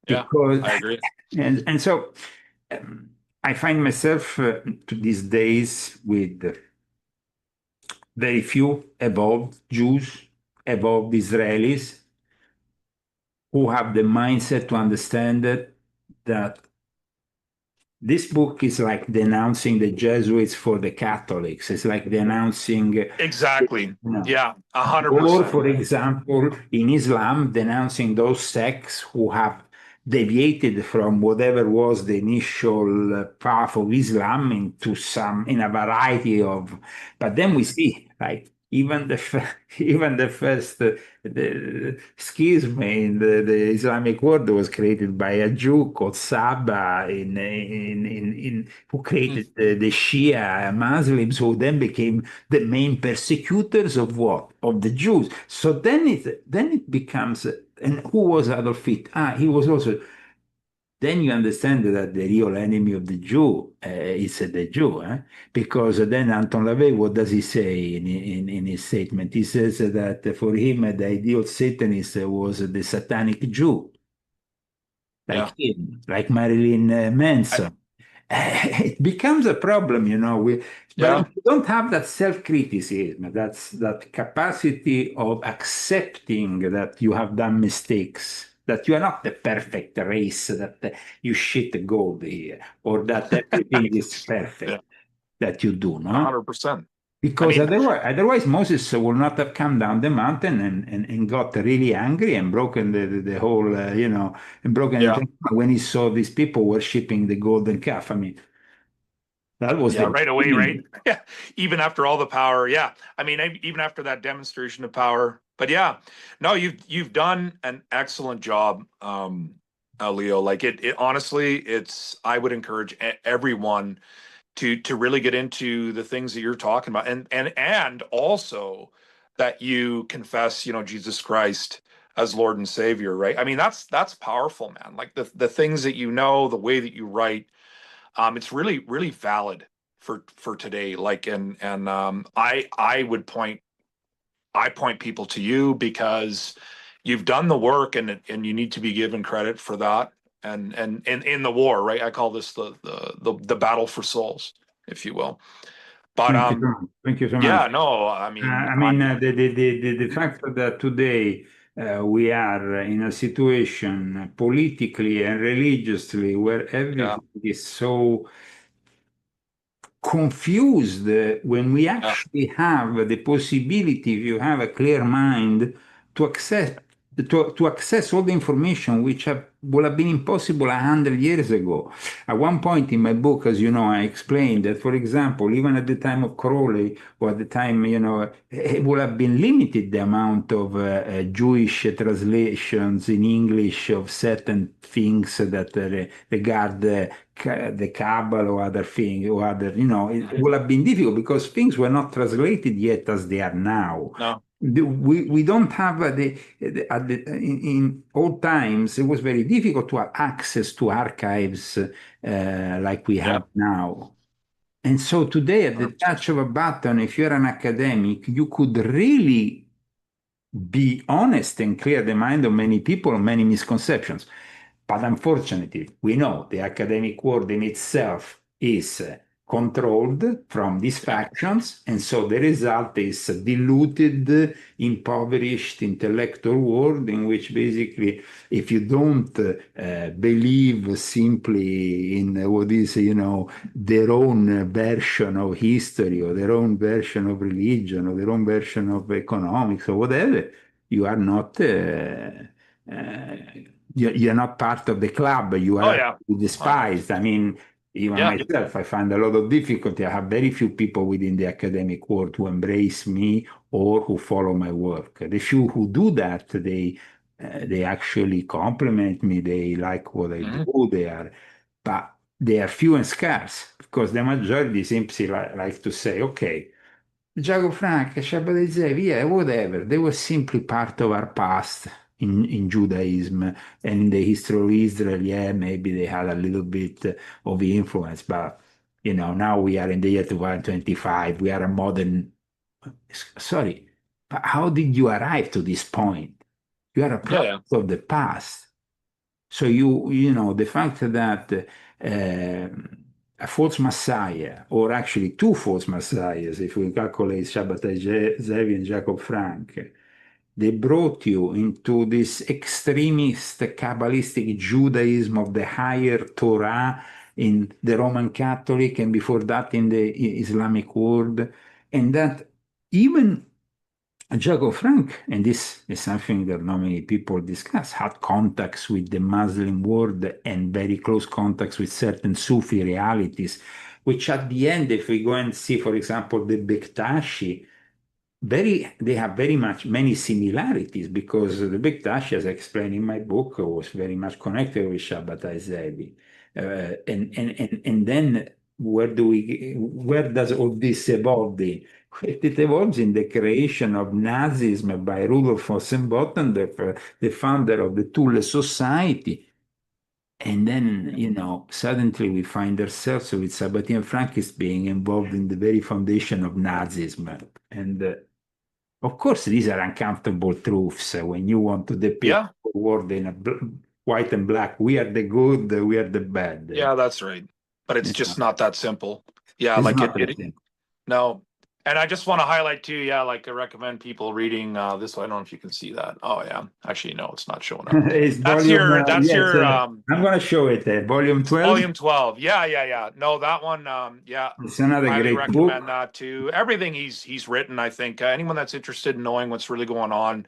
yeah. because, I agree. and so um, I find myself to these days with very few evolved Jews evolved Israelis who have the mindset to understand that this book is like denouncing the Jesuits for the Catholics. It's like denouncing, Exactly. Yeah, or, 100%. for example, in Islam, denouncing those sects who have deviated from whatever was the initial path of Islam into in a variety of. But then we see, like, even even the first the schism in the Islamic world was created by a Jew called Saba who Mm. created the Shia Muslims who then became the main persecutors of what? Of the Jews. So then it becomes, and who was Adolf Hitler? He was also. Then you understand that the real enemy of the Jew is the Jew, because then Anton LaVey, what does he say in his statement? He says that for him, the ideal Satanist was the satanic Jew, like Yeah. him, like Marilyn I, Manson. It becomes a problem, but yeah. if you don't have that self-criticism, that capacity of accepting that you have done mistakes, that you are not the perfect race, that you shit gold here, or that everything is Yeah. perfect that you do, no? 100%. I Because mean, otherwise Moses would not have come down the mountain and got really angry and broken the whole, and broken the yeah. thing when he saw these people worshiping the golden calf. I mean, that was Yeah, the right away, right? beginning. Yeah. Even after all the power. Yeah. I mean, even after that demonstration of power. But yeah, no, you've done an excellent job, Leo. Like it honestly, I would encourage everyone to really get into the things that you're talking about, and also that you confess, Jesus Christ as Lord and Savior, right? I mean, that's powerful, man. Like the things that the way that you write, it's really really valid for today. Like, and I point people to you because you've done the work, and you need to be given credit for that. And in the war, right? I call this the battle for souls, if you will. But Thank you so much. Thank you so much. yeah, no, I mean, I mean, the fact that today we are in a situation politically and religiously where yeah, everything is so confused when we yeah, actually have the possibility, if you have a clear mind, to access all the information which would have been impossible 100 years ago. At one point in my book, as you know, I explained that, for example, even at the time of Crowley, or at the time, it would have been limited the amount of Jewish translations in English of certain things that regard the Kabbalah or other things, or other, it would have been difficult because things were not translated yet as they are now. no, We don't have in old times, it was very difficult to have access to archives like we yeah, have now. And so today, at the 100%. touch of a button, if you're an academic, you could really be honest and clear the mind of many people on many misconceptions. But unfortunately, we know the academic world in itself is controlled from these Yeah, factions, and so the result is a diluted, impoverished intellectual world in which basically, if you don't believe simply in what is, their own version of history or their own version of religion or their own version of economics or whatever, you are not. Uh, you're not part of the club. You oh are yeah, uh, despised. I mean, even yeah, myself, I find a lot of difficulty. I have very few people within the academic world who embrace me or who follow my work. The few who do that, they actually compliment me. They like what I mhm, do. But they are few and scarce because the majority simply like to say, okay. Jacob Frank, Shabbat Zev, yeah, whatever. They were simply part of our past in Judaism and in the history of Israel. Yeah, maybe they had a little bit of influence, but now we are in the year 2025. We are a modern. Sorry, but how did you arrive to this point? You are a yeah, product yeah, of the past. So the fact that a false messiah, or actually two false messiahs, if we calculate Shabbatai Zevi and Jacob Frank, they brought you into this extremist Kabbalistic Judaism of the higher Torah in the Roman Catholic and before that in the Islamic world, and that even Jacob Frank, and this is something that not many people discuss, had contacts with the Muslim world and very close contacts with certain Sufi realities, which at the end, if we go and see, for example, the Bektashi, they have very much many similarities because the Bektashi, as I explained in my book, was very much connected with Shabbatai Zevi. And then where does all this evolve in? It evolves in the creation of Nazism by Rudolf Hossenbotten, the founder of the Thule Society. And then, suddenly we find ourselves with Sabatier and Frankist being involved in the very foundation of Nazism. And of course, these are uncomfortable truths when you want to depict Yeah. the world in white and black. We are the good, we are the bad. Yeah, that's right. But it's just not that simple. Yeah, It's like not that simple. no. And I just want to highlight too, yeah, like I recommend people reading this. I don't know if you can see that. Oh yeah. Actually, no, it's not showing up. It's volume, That's yes, your I'm going to show it, volume 12. volume 12. Yeah, yeah, yeah. No, that one, yeah. It's another Highly great recommend book. that too. Everything he's written, I think anyone that's interested in knowing what's really going on,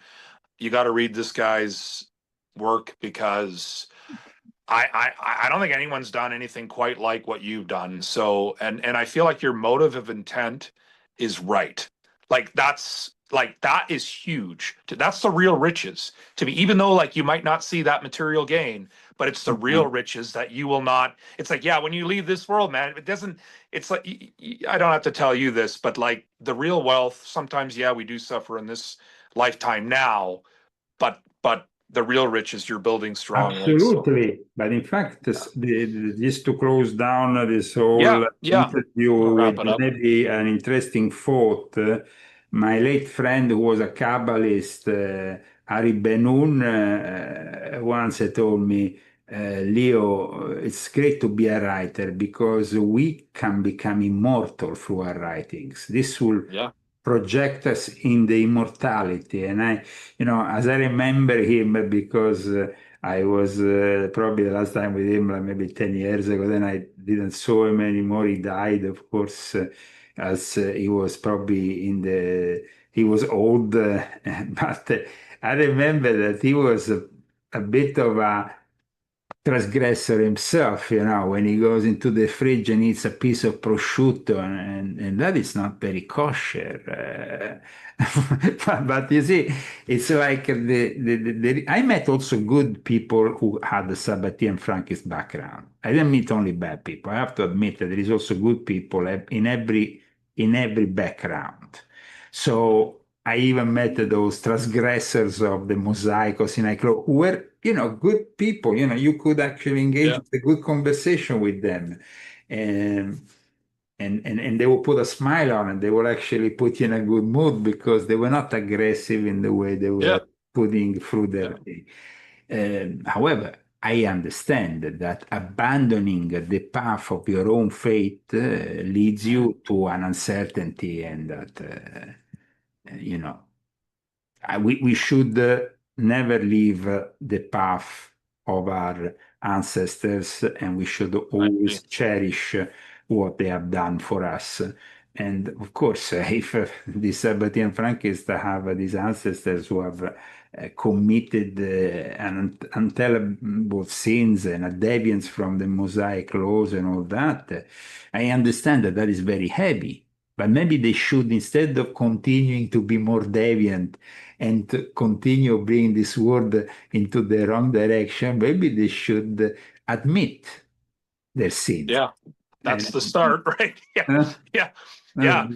you got to read this guy's work because I don't think anyone's done anything quite like what you've done. So and I feel like your motive of intent is right. That is huge. That's the real riches to me, even though like you might not see that material gain, but it's the real riches that you will not. It's like, yeah, when you leave this world, man, it doesn't, it's like, I don't have to tell you this, but like the real wealth, sometimes, yeah, we do suffer in this lifetime now, but the real riches you're building strong, right? So Absolutely. But in fact, just to close down this whole yeah, interview we'll with wrap it up. maybe an interesting thought, my late friend who was a Kabbalist, Ari Benun, once told me, Leo, it's great to be a writer because we can become immortal through our writings. This will Yeah, project us in the immortality. And as I remember him, because I was probably the last time with him, like maybe 10 years ago, then I didn't saw him anymore. He died, of course, as he was probably he was old, but I remember that he was a bit of a transgressor himself, when he goes into the fridge and eats a piece of prosciutto, and that is not very kosher. But you see, it's like I met also good people who had the Sabbatean Frankist background. I didn't meet only bad people. I have to admit that there is also good people in every background. So I even met those transgressors of the Mosaic or Sinai Law who were, good people. You could actually engage yeah, in a good conversation with them. And, and they will put a smile on and they will actually put you in a good mood because they were not aggressive in the way they yeah, were putting through their yeah. thing. However, I understand that abandoning the path of your own faith leads you to an uncertainty and that, you know, we should never leave the path of our ancestors, and we should I always agree. cherish what they have done for us. And of course, if the Sabbatean Frankists have these ancestors who have committed an untellable sins and a deviance from the Mosaic laws and all that, I understand that that is very heavy. But maybe they should, instead of continuing to be more deviant and to continue bringing this world into the wrong direction, maybe they should admit their sins. Yeah, And that's the start, right? Yeah, uh, yeah, uh, yeah.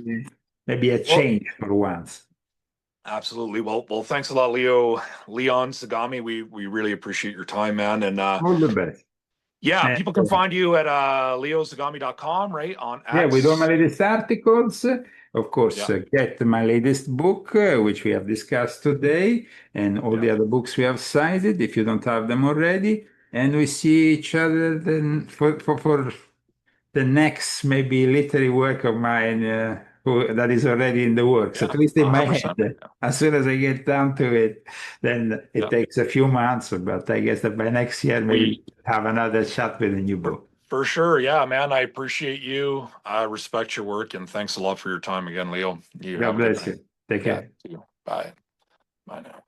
maybe a Well, change for once. absolutely. Well, thanks a lot, Leon Sagami. We really appreciate your time, man. And All the best. yeah, And, people can find you at leosagami.com, right? On yeah, with all my X. latest articles, of course, Yeah, get my latest book, which we have discussed today, and all yeah. the other books we have cited, if you don't have them already. And we see each other then for the next maybe literary work of mine. that is already in the works, at Yeah, least in my 100%. head. As soon as I get down to it, then it Yeah. takes a few months, but I guess that by next year, maybe We have another shot with a new book. For sure. Yeah, man. I appreciate you. I respect your work, and thanks a lot for your time again, Leo. You God have a good bless night. you. Take Yeah, care. see you. Bye. Bye now.